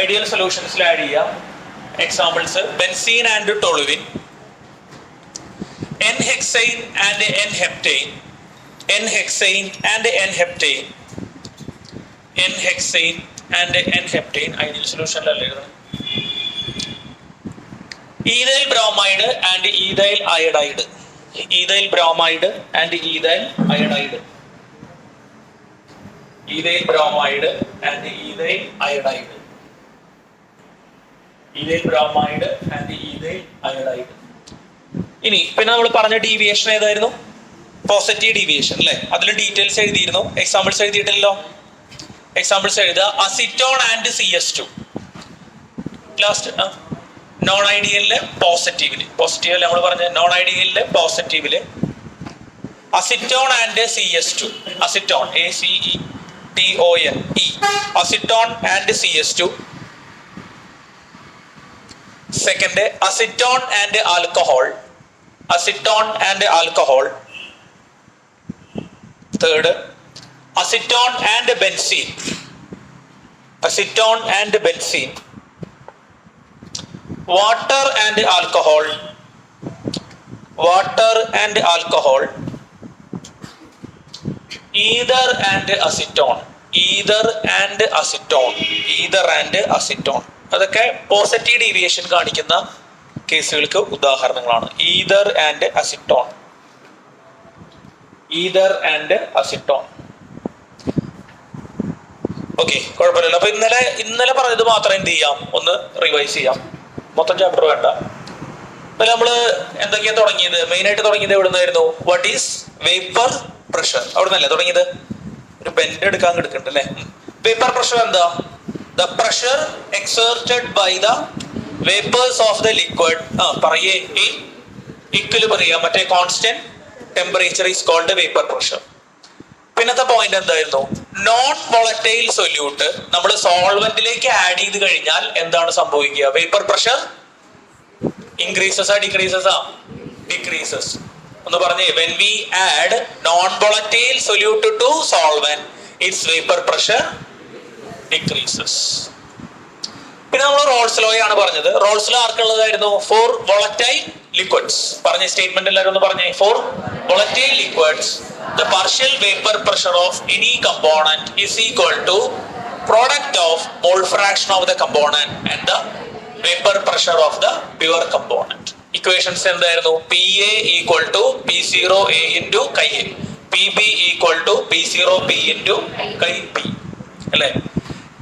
Ideal സൊല്യൂഷൻസിൽ add ചെയ്യാം. Examples: benzene and toluene, N-hexane and N-heptane, N-hexane and N-heptane, N-hexane and N-heptane. Ideal സൊല്യൂഷനിലല്ലേ എഴുതണം. Ethyl bromide and ethyl iodide, ethyl bromide and ethyl iodide, ethyl bromide and ethyl iodide, ethyl bromide and ethyl iodide. ഇനി പിന്നെ നമ്മൾ പറഞ്ഞ deviation ഏതായിരുന്നു? Positive deviation അല്ലെ? അതിൽ details എഴുതിയിരുന്നു. എക്സാമ്പിൾസ് എഴുതിയിട്ടില്ലല്ലോ. എക്സാമ്പിൾസ് എഴുതുക: acetone and CS2. Last non ഐഡിയലില് പോസിറ്റീവില്, പോസിറ്റീവ് നമ്മൾ പറഞ്ഞ നോൺ ഐഡിയലില് പോസിറ്റീവില് acetone and CS2, acetone ACETON, acetone and CS2. Second acetone and alcohol, acetone and alcohol. Third acetone and benzene, acetone and benzene. Water and alcohol, water and alcohol. Ether and acetone, ether and acetone, ether and acetone. അതൊക്കെ positive deviation കാണിക്കുന്ന കേസുകൾക്ക് ഉദാഹരണങ്ങളാണ്. Ether and acetone, ether and acetone. Okay, കുഴപ്പമില്ലല്ലോ. അപ്പൊ ഇന്നലെ പറഞ്ഞത് മാത്രം എന്ത് ചെയ്യാം, ഒന്ന് റിവൈസ് ചെയ്യാം. മൊത്തം ചാപ്റ്റർ വേണ്ട. അപ്പൊ നമ്മള് എന്തൊക്കെയാ തുടങ്ങിയത്? മെയിൻ ആയിട്ട് തുടങ്ങിയത് എവിടെ നിന്നായിരുന്നു? What is vapour pressure? അവിടെ നിന്നല്ലേ തുടങ്ങിയത്? ഒരു ബെൻഡ് എടുക്കാൻ കിടക്കുന്നുണ്ട് അല്ലെ? വേപ്പർ പ്രഷർ എന്താ? The pressure exerted by the vapors of the liquid പറയേ in equilibrium at a constant temperature is called vapor pressure. പിന്നത്തെ പോയിന്റ് എന്തായിരുന്നു? നോൺ വോളറ്റൈൽ സൊല്യൂട്ട് നമ്മൾ സോൾവെന്റിലേക്ക് ആഡ് ചെയ്ത് കഴിഞ്ഞാൽ എന്താണ് സംഭവിക്കുക? വേപ്പർ പ്രഷർ ഇൻക്രീസസ് ആ ഡിക്രീസസ് ആ? ഡിക്രീസസ്. ഒന്ന് പറഞ്ഞേ. when we add non volatile solute to solvent, its vapor pressure decreases. പിന്നെ നമ്മൾ റോൾസ് ലോ ആണ് പറഞ്ഞത്. റോൾസ് ലോ ആർക്കുള്ളതായിരുന്നു? For volatile liquids. പറഞ്ഞ സ്റ്റേറ്റ്മെന്റ് എല്ലാവരും ഒന്ന് പറഞ്ഞേ. For volatile liquids the partial vapor pressure of any component is equal to product of mole fraction of the component and the vapor pressure of the pure component. Equations എന്തായിരുന്നു? PA equal to P0A into chi A, PB equal to P0B into chi B അല്ലേ?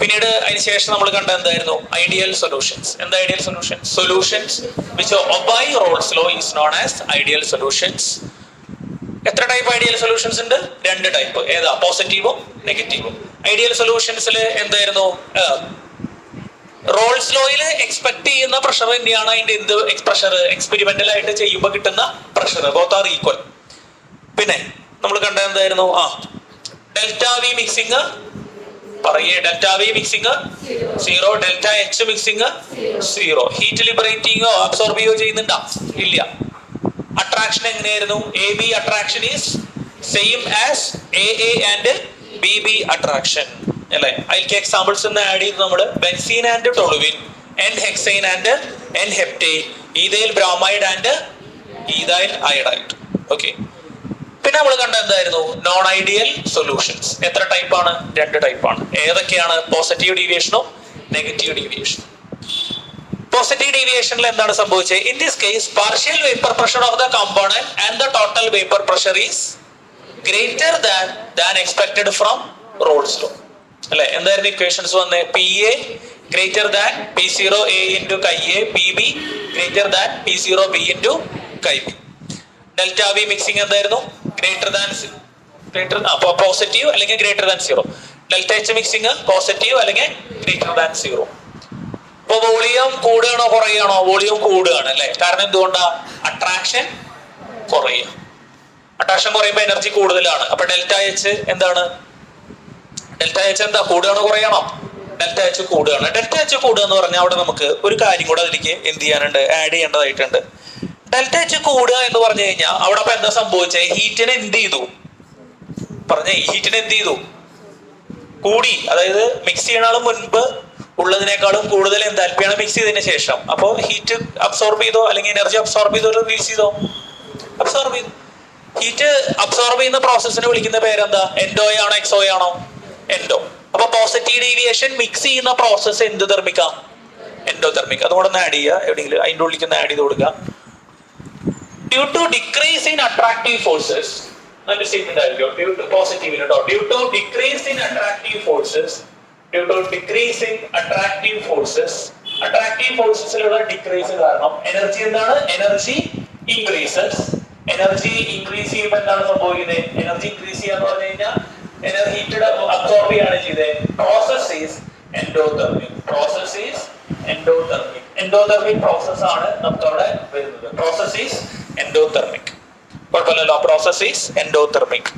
പിന്നീട് അതിനുശേഷം നമ്മൾ കണ്ട എന്തായിരുന്നു? Ideal solutions. എന്താ ideal solutions? Solutions which obey Raoult's law is known as ideal solutions. എത്ര type ideal solutions ഉണ്ട്? 2 type. ഏതാ? പോസിറ്റീവും നെഗറ്റീവും. ഐഡിയൽ സൊല്യൂഷൻസിൽ എന്തായിരുന്നു? റോൾസ് ലോയിൽ എക്സ്പെക്ട് ചെയ്യുന്ന പ്രഷർ തന്നെയാണ് അതിന്റെ എന്ത് പ്രഷർ? എക്സ്പെരിമെന്റൽ ആയിട്ട് ചെയ്യുമ്പോൾ കിട്ടുന്ന പ്രഷർ. Both are equal. പിന്നെ നമ്മൾ കണ്ട എന്തായിരുന്നു? ഡെൽറ്റ വി മിക്സിങ് പറയേ. Delta V mixing 0, delta H mixing 0. Heat ലിബറേറ്റിംഗോ അബ്സോർബ് ചെയ്യുന്നുണ്ടോ? ഇല്ല. അട്രാക്ഷൻ എങ്ങനെയായിരുന്നു? A B attraction is same as A A and B B attraction അല്ലെ? അതിലേക്ക് എക്സാമ്പിൾസ് ഒന്ന് ആഡ് ചെയ്ത് നമ്മൾ benzene and toluene, N-hexane and N-heptane, ethyl bromide and ethyl iodide. Okay. പിന്നെ നമ്മൾ കണ്ട എന്തായിരുന്നു? Non ideal solutions. എത്ര ടൈപ്പാണ്? 2 ടൈപ്പാണ്. ഏതൊക്കെയാണ്? പോസിറ്റീവ് ഡീവിയേഷനും നെഗറ്റീവ് ഡീവിയേഷനും. പോസിറ്റീവ് ഡീവിയേഷനിൽ എന്താണ് സംഭവിച്ചത്? In this case partial vapour pressure of the component and the total vapour pressure is greater than expected from Raoult's law അല്ലെ? എന്തായിരുന്നു ഇക്വേഷൻസ് വന്നേ? PA greater than P0A into chi A, PB greater than P0B into chi B. Delta V mixing എന്തായിരുന്നു? Positive അല്ലെങ്കിൽ greater than 0. Delta H mixing positive അല്ലെങ്കിൽ greater than 0. ഇപ്പൊ volume കൂടുകയാണോ കുറയുകയാണോ? Volume കൂടുകയാണ് അല്ലെ? കാരണം എന്തുകൊണ്ടാ? അട്രാക്ഷൻ കുറയുക. അട്രാക്ഷൻ കുറയുമ്പോൾ എനർജി കൂടുതലാണ്. അപ്പൊ ഡെൽറ്റ എച്ച് എന്താണ്? ഡെൽറ്റ എച്ച് എന്താ? കൂടുകയാണോ കുറയണോ? ഡെൽറ്റ എച്ച് കൂടുകയാണ്. ഡെൽറ്റ എച്ച് കൂടുക എന്ന് പറഞ്ഞാൽ അവിടെ നമുക്ക് ഒരു കാര്യം കൂടെ അതിലേക്ക് എന്ത് ചെയ്യാനുണ്ട്? ആഡ് ചെയ്യേണ്ടതായിട്ടുണ്ട്. ഡെൽറ്റ എച്ച് കൂടുക എന്ന് പറഞ്ഞു കഴിഞ്ഞാൽ അവിടെ അപ്പൊ എന്താ സംഭവിച്ചത്? ഹീറ്റിനെ എന്ത് ചെയ്തു? പറഞ്ഞേ. ഹീറ്റിനെ എന്ത് ചെയ്തു? കൂടി. അതായത് മിക്സ് ചെയ്യണ മുൻപ് ഉള്ളതിനേക്കാളും കൂടുതൽ എൻതാൽപ്പിയാണ് മിക്സ് ചെയ്തതിന് ശേഷം. അപ്പോൾ ഹീറ്റ് അബ്സോർബ് ചെയ്തോ അല്ലെങ്കിൽ എനർജി അബ്സോർബ് ചെയ്തോ റിലീസ് ചെയ്തോ? അബ്സോർബ് ചെയ്തു. ഹീറ്റ് അബ്സോർബ് ചെയ്യുന്ന പ്രോസസ്സിനെ വിളിക്കുന്ന പേരെന്താ? എൻഡോയോ ആണോ എക്സോയോ ആണോ? എൻഡോ. അപ്പൊ പോസിറ്റീവ് ഡീവിയേഷൻ മിക്സ് ചെയ്യുന്ന പ്രോസസ്സ് എന്ത് തെർമിക്കാ? എൻഡോതെർമിക്. അതുകൊണ്ടൊന്ന് ആഡ് ചെയ്യുക, എവിടെയെങ്കിലും അതിൻ്റെ ഉള്ളിലേക്ക് ഒന്ന് ആഡ് ചെയ്ത് കൊടുക്കുക. Due to decrease in attractive forces, നല്ല സ്റ്റേറ്റ്മെന്റ് ആയിരിക്കും. ഡ്യൂ ടു പോസിറ്റീവ് കേട്ടോ. Due to decrease in attractive forces, due to decrease in attractive forces, attractive ഫോഴ്സസിലുള്ള ഡിക്രീസ് കാരണം എനർജി എന്താണ്? Energy increases. എനർജി ഇൻക്രീസ് ചെയ്യുമ്പോൾ എന്താണ് സംഭവിക്കുന്നത്? എനർജി ഇൻക്രീസ് ചെയ്യാന്ന് പറഞ്ഞു കഴിഞ്ഞാൽ എനർജി ഹീറ്റ് അബ്സോർബ് ചെയ്യാണ് ചെയ്തത്. Process is endothermic. Process is endothermic. Endothermic process ആണ് നമുക്ക് അവിടെ വരുന്നത്. Process is endothermic. കുഴപ്പമില്ലല്ലോ. Process is endothermic.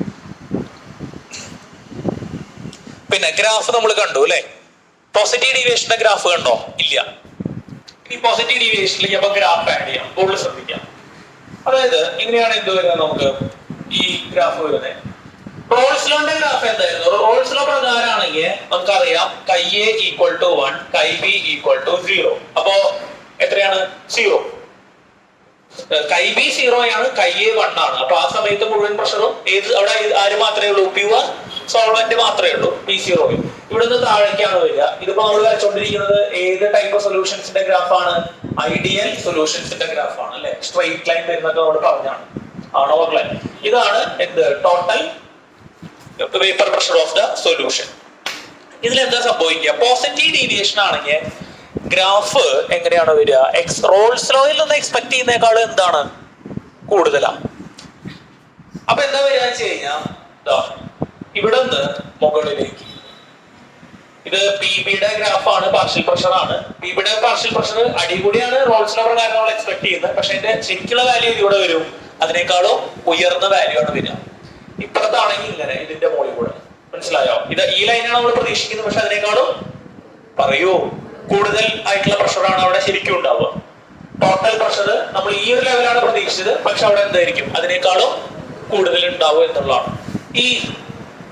പിന്നെ ഗ്രാഫ് നമ്മൾ കണ്ടു അല്ലെ? പോസിറ്റീവ് ഡീവിയേഷന്റെ ഗ്രാഫ് കണ്ടോ? ഇല്ല. ഈ പോസിറ്റീവ് ഡീവിയേഷനിലേക്ക് അപ്പൊ ഗ്രാഫ് ആഡ് ചെയ്യാം. കൂടുതൽ ശ്രദ്ധിക്കാം. അതായത് ഇങ്ങനെയാണ് എന്ത് വരുന്നത്? നമുക്ക് ഈ ഗ്രാഫ് വരുന്നത് റോൾസ് ലോന്റെ ഗ്രാഫ് എന്തായിരുന്നു? റോൾസ് ലോ പ്രകാരമാണെങ്കിൽ നമുക്കറിയാം കൈ എ ഈക്വൽ ടു 1, കൈ ബി ഈക്വൽ ടു 0. അപ്പോ എത്രയാണ്? 0. കൈ ബി 0 ആണ്, കൈ എ 1 ആണ്. അപ്പൊ ആ സമയത്ത് മുഴുവൻ പ്രഷറും ഏത് അവിടെ ആര് മാത്രമേ ഉള്ളൂ? പ്യുവർ സോൾവെന്റ് മാത്രമേ ഉള്ളൂ. P0. ഇവിടുന്ന് താഴേക്കാണ് വരിക. ഇതിപ്പോ നമ്മൾ വരച്ചോണ്ടിരിക്കുന്നത് ഏത് ടൈപ്പ് സൊല്യൂഷൻസിന്റെ ഗ്രാഫാണ്? ഐഡിയൽ സൊല്യൂഷൻസിന്റെ ഗ്രാഫാണ് അല്ലെ? സ്ട്രെയിറ്റ് ലൈൻ വരുന്നൊക്കെ നമ്മൾ പറഞ്ഞാണ്. ആണോ ലൈൻ? ഇതാണ് എന്ത്? Total vapour pressure of the solution. ഇതിൽ എന്താ സംഭവിക്കുക? പോസിറ്റീവ് ഡീവിയേഷൻ ആണെങ്കിൽ ഗ്രാഫ് എങ്ങനെയാണ് വരിക? റോൾസ് ലോയിൽ നിന്ന് എക്സ്പെക്ട് ചെയ്യുന്നേക്കാളും എന്താണ്? കൂടുതലാണ്. അപ്പൊ എന്താ വരിക വെച്ച് കഴിഞ്ഞാൽ ഇവിടെ നിന്ന് മുകളിലേക്ക്. ഇത് പി ബിയുടെ ഗ്രാഫാണ്, പാർഷ്യൽ പ്രഷർ ആണ്. പി ബിയുടെ പാർഷ്യൽ പ്രഷർ അടികൂടിയാണ് റോൾസ് ലോ പ്രകാരം നമ്മൾ എക്സ്പെക്ട് ചെയ്യുന്നത്. പക്ഷെ അതിന്റെ ശരിക്കുള്ള വാല്യൂ ഇതിലൂടെ വരും. അതിനേക്കാളും ഉയർന്ന വാല്യൂ ആണ് വരിക. ഇപ്പുറത്താണെങ്കിൽ ഇങ്ങനെ ഇതിന്റെ മുകളിൽ കൂടെ. മനസ്സിലായോ? ഇത് ഈ ലൈനാണ് നമ്മൾ പ്രതീക്ഷിക്കുന്നത്. പക്ഷെ അതിനേക്കാളും പറയൂ കൂടുതൽ ആയിട്ടുള്ള പ്രഷറാണ് അവിടെ ശരിക്കും ഉണ്ടാവുക. ടോട്ടൽ പ്രഷർ നമ്മൾ ഈ ഒരു ലെവലാണ് പ്രതീക്ഷിച്ചത്. പക്ഷെ അവിടെ എന്തായിരിക്കും? അതിനേക്കാളും കൂടുതൽ ഉണ്ടാവും എന്നുള്ളതാണ്. ഈ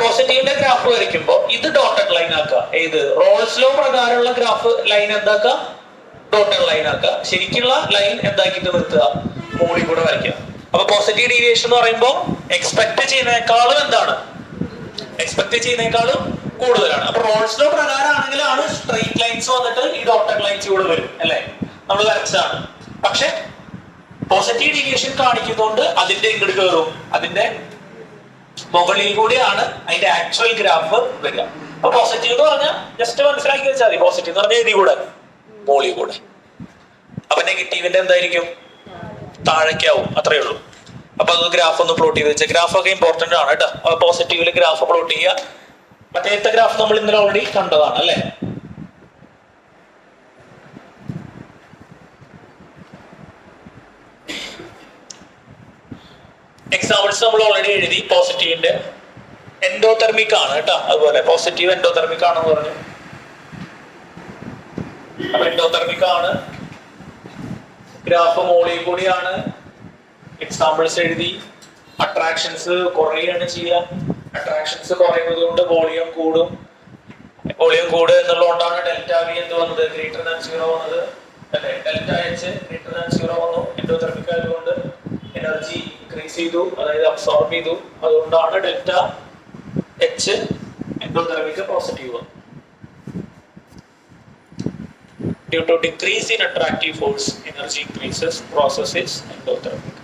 പോസിറ്റീവിന്റെ ഗ്രാഫ് വരയ്ക്കുമ്പോൾ ഇത് ഡോട്ടഡ് ലൈൻ ആക്കുക. ഏത്? റോൾസ് ലോ പ്രകാരമുള്ള ഗ്രാഫ് ലൈൻ എന്താക്കുക? ഡോട്ടഡ് ലൈൻ ആക്കുക. ശരിക്കുള്ള ലൈൻ എന്താക്കിയിട്ട് നിർത്തുക? മുകളിൽ കൂടെ വരയ്ക്കുക. അപ്പൊ പോസിറ്റീവ് ഡീവിയേഷൻ എന്ന് പറയുമ്പോൾ എക്സ്പെക്ട് ചെയ്യുന്നേക്കാളും എന്താണ്? എക്സ്പെക്ട് ചെയ്യുന്നേക്കാളും കൂടുതലാണ്. അപ്പൊ റോൾസ് ലോ പ്രകാരമാണെങ്കിലാണ് സ്ട്രെയിറ്റ് ലൈൻസ് വന്നിട്ട് ഈ ഡോട്ടഡ് ലൈൻസ് കൂടെ വരും അല്ലെ? നമ്മൾ വരച്ചതാണ്. പക്ഷെ പോസിറ്റീവ് ഡീവിയേഷൻ കാണിക്കുന്നതുകൊണ്ട് അതിന്റെ ഇങ്ങോട്ട് കയറും. അതിന്റെ മുകളിൽ കൂടിയാണ് അതിന്റെ ആക്ച്വൽ ഗ്രാഫ് വരിക. അപ്പൊ പോസിറ്റീവ് എന്ന് പറഞ്ഞാൽ ജസ്റ്റ് മനസ്സിലാക്കി വെച്ചാൽ മതി. പോസിറ്റീവ് എന്ന് പറഞ്ഞാൽ ഇതിൽ കൂടെ, മുകളിൽ കൂടെ. അപ്പൊ നെഗറ്റീവിന്റെ എന്തായിരിക്കും? താഴേക്കാവും. അത്രേ ഉള്ളൂ. അപ്പൊ അത് ഗ്രാഫ് ഒന്ന് പ്ലോട്ട് ചെയ്ത് വെച്ചാൽ ഗ്രാഫ് ഒക്കെ ഇമ്പോർട്ടന്റ് ആണ് കേട്ടോ. പോസിറ്റീവില് ഗ്രാഫ് പ്ലോട്ട് ചെയ്യുക. മറ്റേ ഗ്രാഫ് നമ്മൾ ഇന്നലെ ഓൾറെഡി കണ്ടതാണ് അല്ലെ? എക്സാമ്പിൾസ് നമ്മൾ ഓൾറെഡി എഴുതി. പോസിറ്റീവിന്റെ എൻഡോതെർമിക് ആണ് കേട്ടോ. അതുപോലെ പോസിറ്റീവ് എൻഡോതെർമിക് ആണെന്ന് പറഞ്ഞു. അപ്പൊ എൻഡോതെർമിക് ആണ്. ഗ്രാഫ് മോളിൽ കൂടിയാണ്. എക്സാമ്പിൾസ് എഴുതി. അട്രാക്ഷൻസ് കുറയാണ് ചെയ്യുക. അട്രാക്ഷൻസ് കുറയുന്നത് കൊണ്ട് വോളിയം കൂടും. വോളിയം കൂടുക എന്നുള്ളതുകൊണ്ടാണ് ഡെൽറ്റ വി എന്ത് വന്നത്? ഗ്രേറ്റർ ദാൻ 0 വന്നത് അല്ലെ? ഡെൽറ്റ എച്ച് ഗ്രേറ്റർ ദാൻ 0 വന്നു. എൻഡോതെർമിക് ആയതുകൊണ്ട് എനർജി ഇൻക്രീസ് ചെയ്തു, അതായത് അബ്സോർബ് ചെയ്തു. അതുകൊണ്ടാണ് ഡെൽറ്റ എച്ച് എൻഡോതെർമിക് പോസിറ്റീവ് വന്നു. Due to decrease in attractive force, energy increases. Process is endothermic.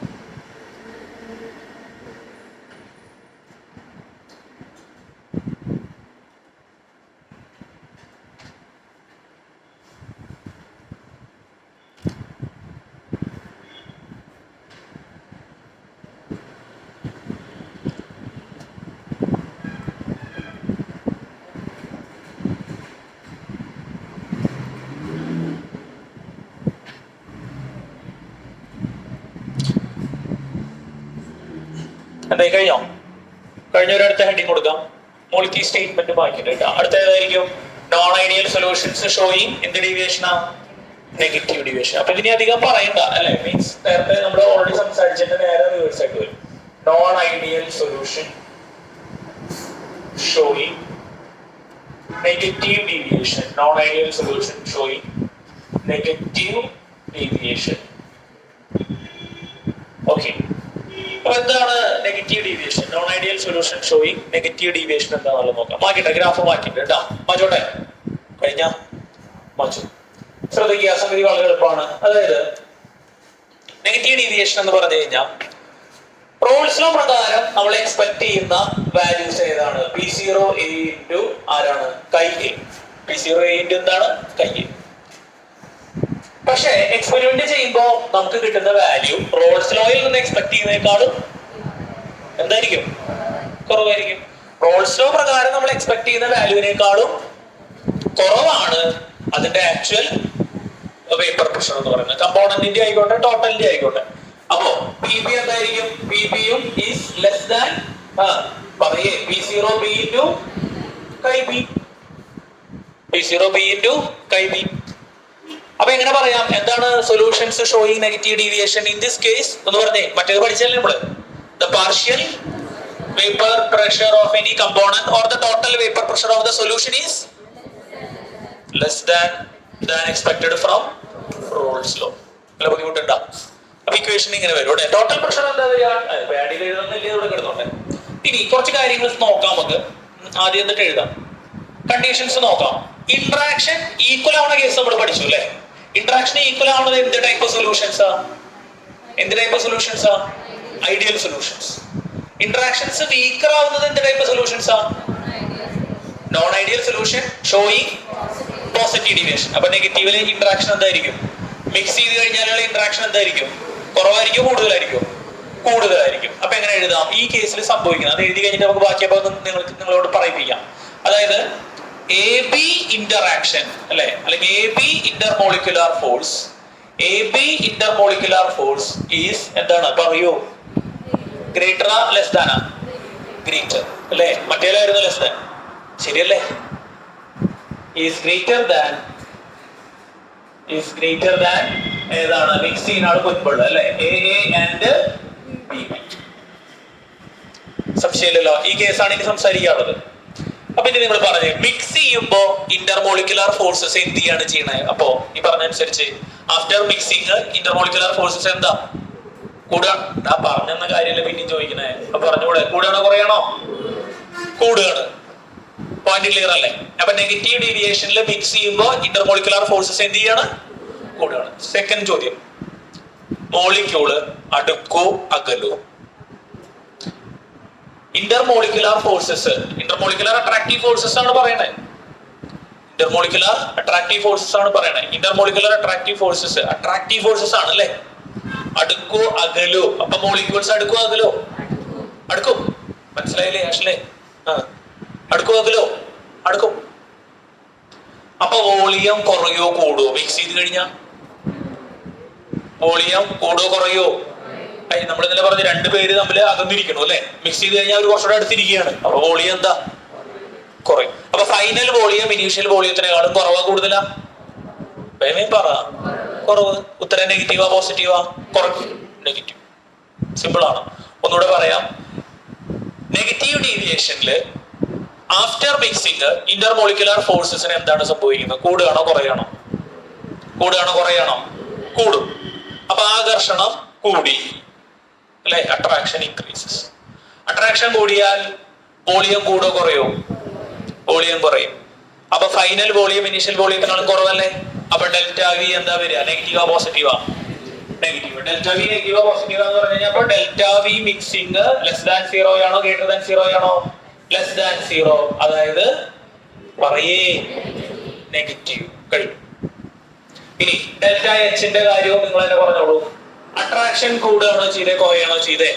എന്തായി? കഴിഞ്ഞോ? കഴിഞ്ഞ ഒരു അടുത്ത ഹെഡിങ് കൊടുക്കാം. മോളിക്യൂൾ സ്റ്റേറ്റ്മെന്റ് വായിക്കട്ടെ. അടുത്ത ഏതായിരിക്കും? നോൺ ഐഡിയൽ സൊല്യൂഷൻസ് ഷോയിങ് എന്ത് ഡീവിയേഷനാ? Negative deviation. അപ്പൊ ഇതിനെ അധികം പറയണ്ട അല്ലെ? മീൻസ് നേരത്തെ നമ്മൾ ഓൾറെഡി സംസാരിച്ചിട്ട് നേരെ റിവേഴ്സ് ആയിട്ട് വരും. Non ideal solution showing negative deviation, non ideal solution showing negative deviation. Okay, അപ്പൊ എന്താണ് negative deviation? Non ideal solution showing negative deviation എന്താണെന്നുള്ളത് നോക്കാം. മാറ്റിട്ടെ, ഗ്രാഫ് മാറ്റിട്ട് കേട്ടോ, മാറ്റോട്ടെ, കഴിഞ്ഞ മാച്ചു. ശ്രദ്ധിക്കുക, സംഗതി വളരെ എളുപ്പമാണ്. അതായത് നെഗറ്റീവ് ഡീവിയേഷൻ എന്ന് പറഞ്ഞു കഴിഞ്ഞാൽ റോൾസ് ലോ പ്രകാരം നമ്മൾ എക്സ്പെക്ട് ചെയ്യുന്ന വാല്യൂസ് ഏതാണ്? P0 A ഇൻറ്റു ആരാണ്? Chi A. P0 A into എന്താണ്? Chi A. പക്ഷെ എക്സ്പെരിമെന്റ് ചെയ്യുമ്പോൾ നമുക്ക് കിട്ടുന്ന വാല്യൂ റോൾസ് ലോയിൽ നിന്ന് എക്സ്പെക്ട് ചെയ്യുന്നതിനേക്കാളും എന്തായിരിക്കും? കുറവായിരിക്കും. റോൾസ് ലോ പ്രകാരം നമ്മൾ എക്സ്പെക്ട് ചെയ്യുന്ന വാല്യൂവിനേക്കാളും കുറവാണ് അതിന്റെ ആക്ച്വൽ വേപ്പർ പ്രഷർ എന്ന് പറയുന്നത്. കമ്പോണന്റിന്റെ ആയിക്കോട്ടെ, ടോട്ടലിന്റെ ആയിക്കോട്ടെ. അപ്പോ PB എന്തായിരിക്കും? PBയും ഈസ് ലെസ് ദാൻ പറയേ P0 B ഇൻറ്റു കൈ B. P0 B ഇൻറ്റു കൈ B. അപ്പൊ എങ്ങനെ പറയാം എന്താണ് solutions showing negative deviation in this case എന്ന് പറഞ്ഞേ? മറ്റേത് പഠിച്ചല്ലേ നമ്മള്. The partial vapour pressure of any component or the total vapour pressure of the solution is less than expected from Raoult's law. അല്ല, ബുദ്ധിമുട്ടുണ്ടോ? അപ്പൊ ഇക്വേഷൻ ഇങ്ങനെ വരും. ടോട്ടൽ പ്രഷർ എന്താ വരിക? പാഡിൽ എഴുതുന്നില്ലേ, ഇവിടെ കിടന്നോട്ടെ. ഇനി കുറച്ച് കാര്യങ്ങൾ നോക്കാം നമുക്ക്. ആദ്യം എന്നിട്ട് എഴുതാം. കണ്ടീഷൻസ് നോക്കാം. ഇന്ററാക്ഷൻ ഈക്വൽ ആവുന്ന കേസ് നമ്മൾ പഠിച്ചു അല്ലേ? ഇന്ററാക്ഷൻ ഈക്വൽ ആവുന്നത് എന്ത് ടൈപ്പ് ഓഫ് സൊല്യൂഷൻസാ? എന്ത് ടൈപ്പ് ഓഫ് സൊല്യൂഷൻസാ? Ideal solutions. ഇന്ററാക്ഷൻസ് വീക്കർ ആവുന്നത് എന്ത് ടൈപ്പ് സൊല്യൂഷൻസാ? Non ideal solution showing positive deviation. അപ്പൊ നെഗറ്റീവിലെ ഇന്ററാക്ഷൻ എന്തായിരിക്കും? മിക്സ് ചെയ്ത് കഴിഞ്ഞാലുള്ള ഇന്ററാക്ഷൻ എന്തായിരിക്കും? കുറവായിരിക്കും, കൂടുതലായിരിക്കും? കൂടുതലായിരിക്കും. അപ്പൊ എങ്ങനെ എഴുതാം ഈ കേസിൽ സംഭവിക്കുന്നത്? അത് എഴുതി കഴിഞ്ഞിട്ട് നമുക്ക് ബാക്കി നിങ്ങളോട് പറയിപ്പിക്കാം. അതായത് AB ഇന്ററാക്ഷൻ അല്ലെ, അല്ലെങ്കിൽ AB intermolecular force, AB intermolecular force is എന്താണ് പറയൂ? Greater less than? ഗ്രേറ്റർ അല്ലെ? മറ്റേലായിരുന്നു ലെസ് ദാൻ, ശരിയല്ലേ? ഈസ് ഗ്രേറ്റർ ദാൻ ഏതാണ്? മിക്സ് ചെയ്യുന്ന ആൾ മുൻപുള്ള അല്ലെ, AA ആൻഡ് BB. സംശയമില്ലല്ലോ, ഈ കേസാണ് ഇനി സംസാരിക്കാനുള്ളത്. അപ്പൊ ഇനി നിങ്ങൾ പറഞ്ഞു മിക്സ് ചെയ്യുമ്പോ ഇന്റർമോളിക്കുലാർ ഫോഴ്സസ് എന്ത് ചെയ്യാണ് ചെയ്യണത്? അപ്പോ ഈ പറഞ്ഞനുസരിച്ച് ആഫ്റ്റർ മിക്സിങ് ഇന്റർമോളിക്കുലാർ ഫോഴ്സസ് എന്താ? കൂടാണ്. ആ പറഞ്ഞെന്ന കാര്യമല്ലേ പിന്നെ ചോദിക്കണേ? അപ്പൊ പറഞ്ഞൂടെ കൂടാണോ കുറയാണോ? കൂടുകയാണ്. പോയിന്റ് ക്ലിയർ അല്ലേ? അപ്പൊ നെഗറ്റീവ് ഡീവിയേഷനിൽ മിക്സ് ചെയ്യുമ്പോ ഇന്റർമോളിക്കുലാർ ഫോഴ്സസ് എന്ത് ചെയ്യാണ്? കൂടുകയാണ്. സെക്കൻഡ് ചോദ്യം, മോളിക്യൂള് അടുക്കോ അകലോ? Intermolecular forces, intermolecular attractive forces ആണ് പറയണത്. ഇന്റർമോളിക്കുലാർ അട്രാക്റ്റീവ് ഫോഴ്സസ് ആണ് പറയണത്. ഇന്റർമോളിക്കുലാർ അട്രാക്റ്റീവ് ഫോഴ്സസ് ആണ് അല്ലേ? അടുക്കോ അകലോ? അപ്പൊ മോളിക്യൂൾസ് അടുക്കോ അകലോ? അടുക്കും. മനസ്സിലായില്ലേ ആഷ്ലേ? അടുക്കോ അകലോ? അടുക്കും. അപ്പൊ വോളിയം കുറയോ കൂടോ മിക്സ് ചെയ്ത് കഴിഞ്ഞാ? വോളിയം കൂടോ കുറയോ? നമ്മൾ ഇന്നലെ പറഞ്ഞ രണ്ടുപേര് തമ്മിൽ അകന്നിരിക്കണു അല്ലെ? മിക്സ് ചെയ്ത് കഴിഞ്ഞാൽ അവർ കുറച്ചുകൂടെ അടുത്തിരിക്കുകയാണ്. അപ്പൊ വോളിയം എന്താ? കുറയും. അപ്പൊ ഫൈനൽ വോളിയം ഇനീഷ്യൽ വോളിയത്തിനേക്കാളും കുറവാ കൂടുതലാ? പറ. കുറവ്. ഉത്തരം നെഗറ്റീവാ പോസിറ്റീവാ? കുറയ്ക്കും. നെഗറ്റീവ്. സിമ്പിൾ ആണ്. ഒന്നുകൂടെ പറയാം. നെഗറ്റീവ് ഡീവിയേഷനിൽ ആഫ്റ്റർ മിക്സിങ് ഇന്റർമോളിക്കുലാർ ഫോഴ്സസിന് എന്താണ് സംഭവിക്കുന്നത്? കൂടുകയാണോ കുറയാണോ? കൂടുകയാണോ കുറയാണോ? കൂടും. അപ്പൊ ആകർഷണം കൂടി അല്ലെ? Attraction increases. അട്രാക്ഷൻ കൂടിയാൽ വോളിയം കൂടോ കുറയോ? വോളിയം കുറയും. അപ്പൊ ഫൈനൽ വോളിയം ഇനീഷ്യൽ വോളിയത്തിനാളും കുറവല്ലേ? അപ്പൊ ഡെൽറ്റ വി എന്താ വരിക? നെഗറ്റീവാ പോസിറ്റീവാ? നെഗറ്റീവ്. ഡെൽറ്റ വി നെഗറ്റീവാ പോസിറ്റീവാ എന്ന് പറഞ്ഞു കഴിഞ്ഞാൽ അപ്പൊ delta V mixing less than 0 ആണോ ഗ്രേറ്റർ ദാൻ 0 ആണോ? Less than 0. അതായത് പറയേ നെഗറ്റീവ്. കഴിഞ്ഞു. ഇനി ഡെൽറ്റ എച്ചിന്റെ കാര്യവും നിങ്ങൾ തന്നെ പറഞ്ഞോളൂ. അട്രാക്ഷൻ കൂടുകയാണോ ചെയ്തേ കുറയാണോ ചെയ്തേ?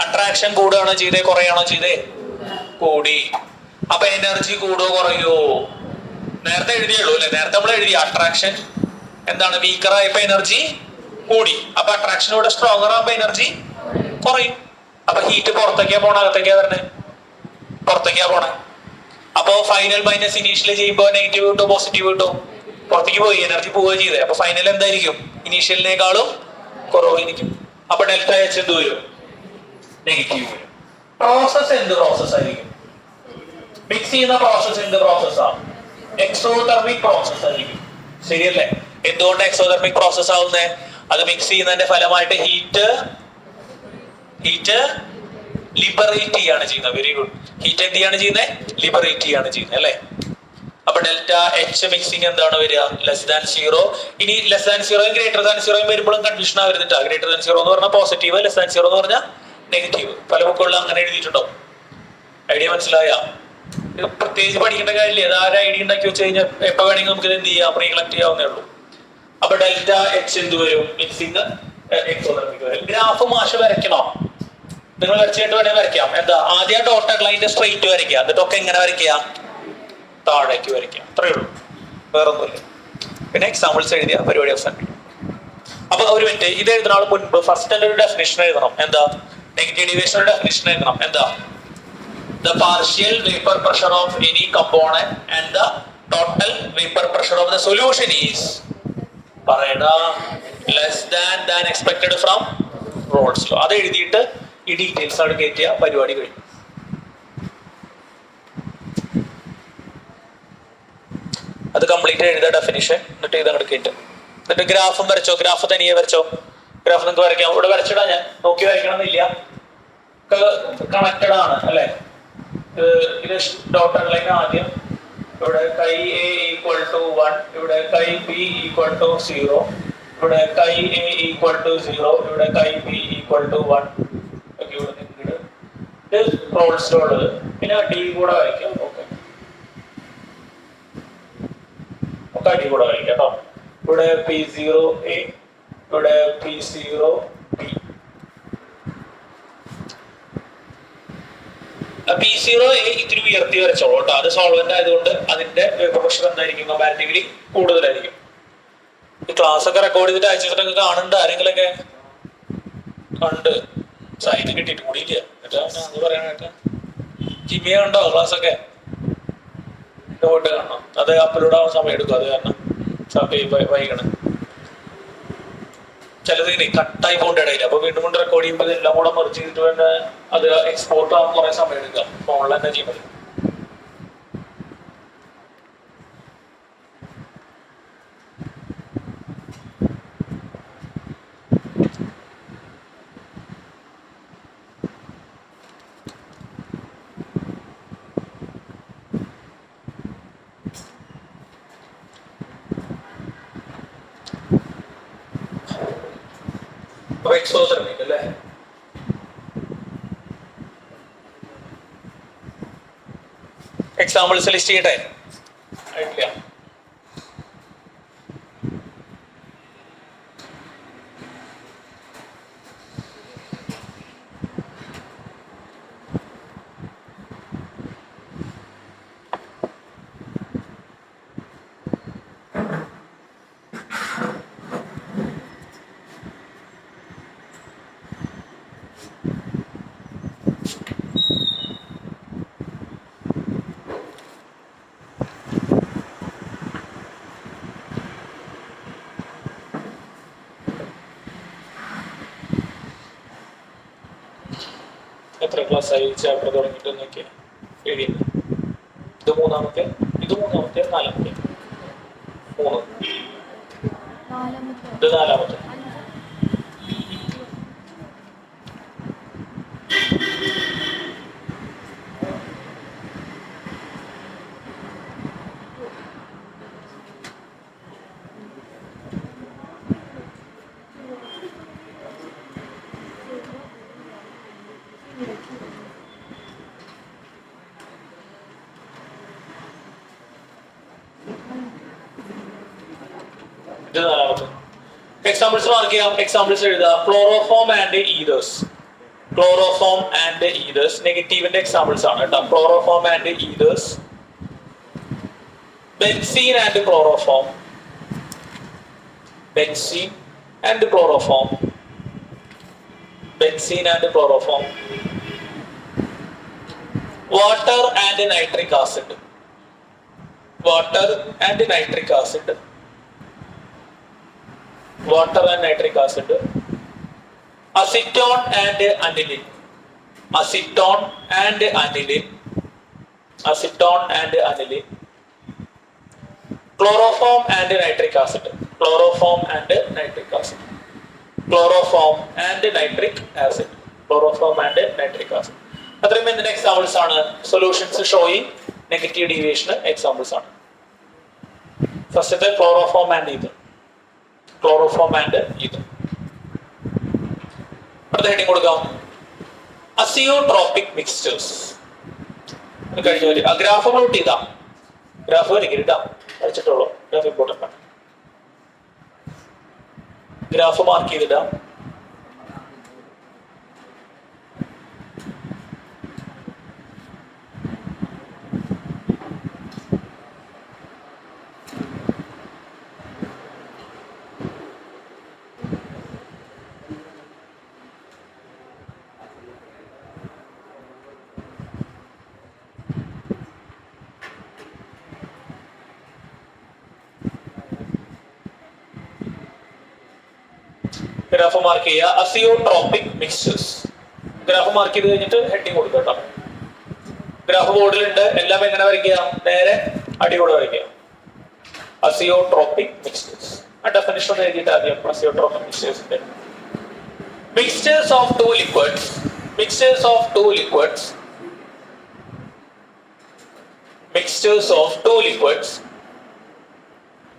അട്രാക്ഷൻ കൂടുകയാണോ ചെയ്തേ കുറയാണോ ചെയ്തേ? കൂടി. അപ്പൊ എനർജി കൂടോ കുറയോ? നേരത്തെ എഴുതിയുള്ളൂ അല്ലെ? നേരത്തെ നമ്മൾ എഴുതി അട്രാക്ഷൻ എന്താണ്? വീക്കർ ആയപ്പോ എനർജി കൂടി. അപ്പൊ അട്രാക്ഷനോടെ സ്ട്രോങ്ങർ ആകുമ്പോ എനർജി കുറയും. അപ്പൊ ഹീറ്റ് പുറത്തേക്കാ പോണ അകത്തേക്കാ വരണേ? പുറത്തേക്കാ പോണേ. അപ്പൊ ഫൈനൽ മൈനസ് ഇനീഷ്യൽ ചെയ്യുമ്പോ നെഗറ്റീവ് കിട്ടോ പോസിറ്റീവ് കിട്ടോ? പുറത്തേക്ക് പോയി, എനർജി പോവുക ചെയ്തേ. അപ്പൊ ഫൈനൽ എന്തായിരിക്കും? ഇനീഷ്യലിനേക്കാളും കുറവായിരിക്കും. അപ്പൊ ഡെൽറ്റ എച്ച് എന്ത് വരും? നെഗറ്റീവ് വരും. പ്രോസസ് എന്ത് പ്രോസസ് ആയിരിക്കും? മിക്സ് ചെയ്യുന്ന പ്രോസസ് എന്ത് പ്രോസസ്സാണ്? എക്സോതെർമിക് പ്രോസസ് ആയിരിക്കും. ശരിയല്ലേ? എന്തുകൊണ്ട് എക്സോതെർമിക് പ്രോസസ് ആവുന്നേ? അത് മിക്സ് ചെയ്യുന്നതിന്റെ ഫലമായിട്ട് ഹീറ്റ് ലിബറേറ്റ് ചെയ്യാണ് ചെയ്യുന്നത്. Very good. ഹീറ്റ് എന്ത് ചെയ്യാണ് ചെയ്യുന്നത്? ലിബറേറ്റ് ചെയ്യാണ് ചെയ്യുന്നത് അല്ലേ? അപ്പൊ ഡെൽറ്റ എച്ച് മിക്സിംഗ് എന്താണ് വരിക? Less than zero. ഇനി ലെസ് ദാൻ സീറോയും ഗ്രേറ്റർ ദാൻ സീറോയും വരുമ്പോഴും കൺഫ്യൂഷൻ ആവരുന്നിട്ടാ. ഗ്രേറ്റർ ദാൻ സീറോ എന്ന് പറഞ്ഞാൽ പോസിറ്റീവ്, ലെസ് ദാൻ സീറോ എന്ന് പറഞ്ഞാൽ നെഗറ്റീവ്. പല ബുക്കുകളിലും അങ്ങനെ എഴുതിയിട്ടുണ്ടോ? ഐഡിയ മനസ്സിലായ? പ്രത്യേകിച്ച് പഠിക്കേണ്ട കാര്യമില്ല. അത് ആരും ഐഡിയ ഉണ്ടാക്കി വെച്ച് കഴിഞ്ഞാൽ എപ്പോ വേണമെങ്കിൽ നമുക്ക് ഇത് എന്ത് ചെയ്യാം? റീകളക്ട് ചെയ്യാവുന്നേ ഉള്ളൂ. അപ്പൊ ഡെൽറ്റ എച്ച് എന്ത് വരും? മിക്സിംഗ് എക്സോതെർമിക് വരും. ഗ്രാഫ് മാഷ് വരയ്ക്കണോ? നിങ്ങൾ വരച്ചിട്ട് വേണമെങ്കിൽ വരയ്ക്കാം. എന്താ? ആദ്യം ഡോട്ടർ ലൈനിന്റെ സ്ട്രെയിറ്റ് വരയ്ക്കുക. എന്നിട്ടൊക്കെ എങ്ങനെ വരയ്ക്കുക? താഴേക്ക് വരയ്ക്കാം. അത്രയേ ഉള്ളൂ, വേറൊന്നുമില്ല. പിന്നെ എക്സാമ്പിൾസ് എഴുതിയ പരിപാടി അവസാനം. അപ്പൊ ഒരു മിനിറ്റ്, ഇത് എഴുതുന്ന ആൾ മുൻപ് ഫസ്റ്റ് ഒരു ഡെഫിനിഷൻ എഴുതണം. എന്താ? നെഗറ്റീവ് ഡീവിയേഷൻ ഡെഫിനിഷൻ എഴുതണം. എന്താ? The partial vapor pressure of any component and the total vapor pressure of the solution is പറയടാ less than expected from Rolle's law. അത് എഴുതിയിട്ട് ഈ ഡീറ്റെയിൽസ് ആണ് കയറ്റിയ പരിപാടി കഴിഞ്ഞു. അത് കംപ്ലീറ്റ് എഴുതുക ഡെഫിനിഷൻ. എന്നിട്ട് ഇത് അങ്ങോട്ട് കയറ്റും. എന്നിട്ട് ഗ്രാഫും വരച്ചോ. ഗ്രാഫ് തനിയെ വരച്ചോ. ഗ്രാഫ് നിങ്ങൾക്ക് വരയ്ക്കാം. ഇവിടെ വരച്ചിടാ, ഞാൻ നോക്കി വരയ്ക്കണം എന്നില്ല. കണക്റ്റഡ് ആണ് അല്ലെ? ഇത് ഡോട്ടർ ലൈൻ ആദ്യം. ഇവിടെ കൈ എ ഈക്വൽ ടു 1, ഇവിടെ കൈ ബി ഈക്വൽ ടു 0, ഇവിടെ കൈ എ ഈക്വൽ ടു 0, ഇവിടെ കൈ ബി ഈക്വൽ ടു 1. ഇവിടെ നിങ്ങട് ഇത് റോൾസ് ലോ ഉള്ളത്. പിന്നെ ഡി കൂടെ വരയ്ക്കാം. ഓക്കെ, ഒക്കെ ഡി കൂടെ വരയ്ക്കാം കേട്ടോ. ഇവിടെ P0A, ഇവിടെ P0B. P0A ഇത്തിരി ഉയർത്തി വരച്ചോളൂ കേട്ടോ. അത് സോൾവെന്റ് ആയതുകൊണ്ട് അതിന്റെ വേപ്പർ പ്രഷർ എന്തായിരിക്കും? കമ്പാരിറ്റീവ്ലി കൂടുതലായിരിക്കും. ഈ ക്ലാസ് ഒക്കെ റെക്കോർഡ് ചെയ്തിട്ട് അയച്ചിട്ടൊക്കെ കാണുന്നുണ്ട് ആരെങ്കിലൊക്കെ? കണ്ട് സൈന് കിട്ടിയിട്ട് കൂടിയില്ല. അത് പറയാനായിട്ട് ജിമ്മിയെ കണ്ടോ? ക്ലാസ് ഒക്കെ പോയിട്ട് കാണണം. അത് അപ്ലോഡ് ആവാൻ സമയം എടുക്കും. അത് കാരണം വൈകണം. ചിലത് ഇങ്ങനെ കട്ടായി പോകേണ്ട ഇടയില്ല. അപ്പൊ വീണ്ടും കൊണ്ട് റെക്കോർഡ് ചെയ്യുമ്പോൾ എല്ലാം കൂടെ മെർജ് ചെയ്തിട്ട് വേണ്ട അത് എക്സ്പോർട്ട് ആവാൻ കുറെ സമയം എടുക്കാം. ഫോണിൽ തന്നെ ചെയ്യുമ്പോൾ എക്സോതെർമിക് അല്ലേ? എക്സാമ്പിൾസ് ലിസ്റ്റ് ചെയ്യട്ടെ? ആയിട്ടില്ല. എത്ര ക്ലാസ് ആയി ചാപ്റ്റർ തുടങ്ങിയിട്ട് എന്നൊക്കെ എഴുതി. ഇത് മൂന്നാമത്തെ, നാലാമത്തെ, ഇത് നാലാമത്തെ. എക്സാമ്പിൾസ് മാർക്ക് ചെയ്യാം. എക്സാമ്പിൾസ് എഴുതുക. Chloroform and ethers. Chloroform and ethers നെഗറ്റീവിന്റെ എക്സാമ്പിൾസ് ആണ് കേട്ടോ. Chloroform and ethers. Benzene and chloroform. Benzene and chloroform. Benzene and chloroform. Water and nitric acid. Water and nitric acid. Water and nitric acid. Acetone and aniline. Acetone and aniline. Acetone and aniline, chloroform and nitric acid, chloroform and nitric acid, chloroform and nitric acid, chloroform and nitric acid. അത്രയും എന്തിന്റെ examples ആണ്? Solutions showing negative deviation examples ആണ്. ഫസ്റ്റത്തെ chloroform and ഇത്, chloroform and ഇത്. അടുത്ത heading കൊടുക്കാം, azeotropic mixtures. കഴിഞ്ഞ ഒരു ഗ്രാഫ് പ്ലോട്ട് ചെയ്താ, ഗ്രാഫ് വരയ്ക്കരുതാ, വരച്ചിട്ടുള്ളൂ. ഗ്രാഫ് ഇമ്പോർട്ടൻ്റ് ആണ്. ഗ്രാഫ് മാർക്ക് ചെയ്തിടാം. ഗ്രാഫ് മാർക്ക് ചെയ്യുക, അസിയോട്രോപിക് മിക്സ്ചേഴ്സ്. ഗ്രാഫ് മാർക്ക് ചെയ്ത് കഴിഞ്ഞിട്ട് ഹെഡിങ് കൊടുക്കുക കേട്ടോ. ഗ്രാഫ് ബോർഡിലുണ്ട്. എല്ലാം എങ്ങനെ വരയ്ക്കുക? നേരെ അടിയോടെ വരയ്ക്കുക. Azeotropic mixtures. ആ ഡെഫിനിഷൻ ഒന്ന് എഴുതിയിട്ട് ആദ്യം അസിയോട്രോപിക് മിക്സ്ചേഴ്സിന്റെ. Mixtures of two liquids, mixtures of two liquids, mixtures of two liquids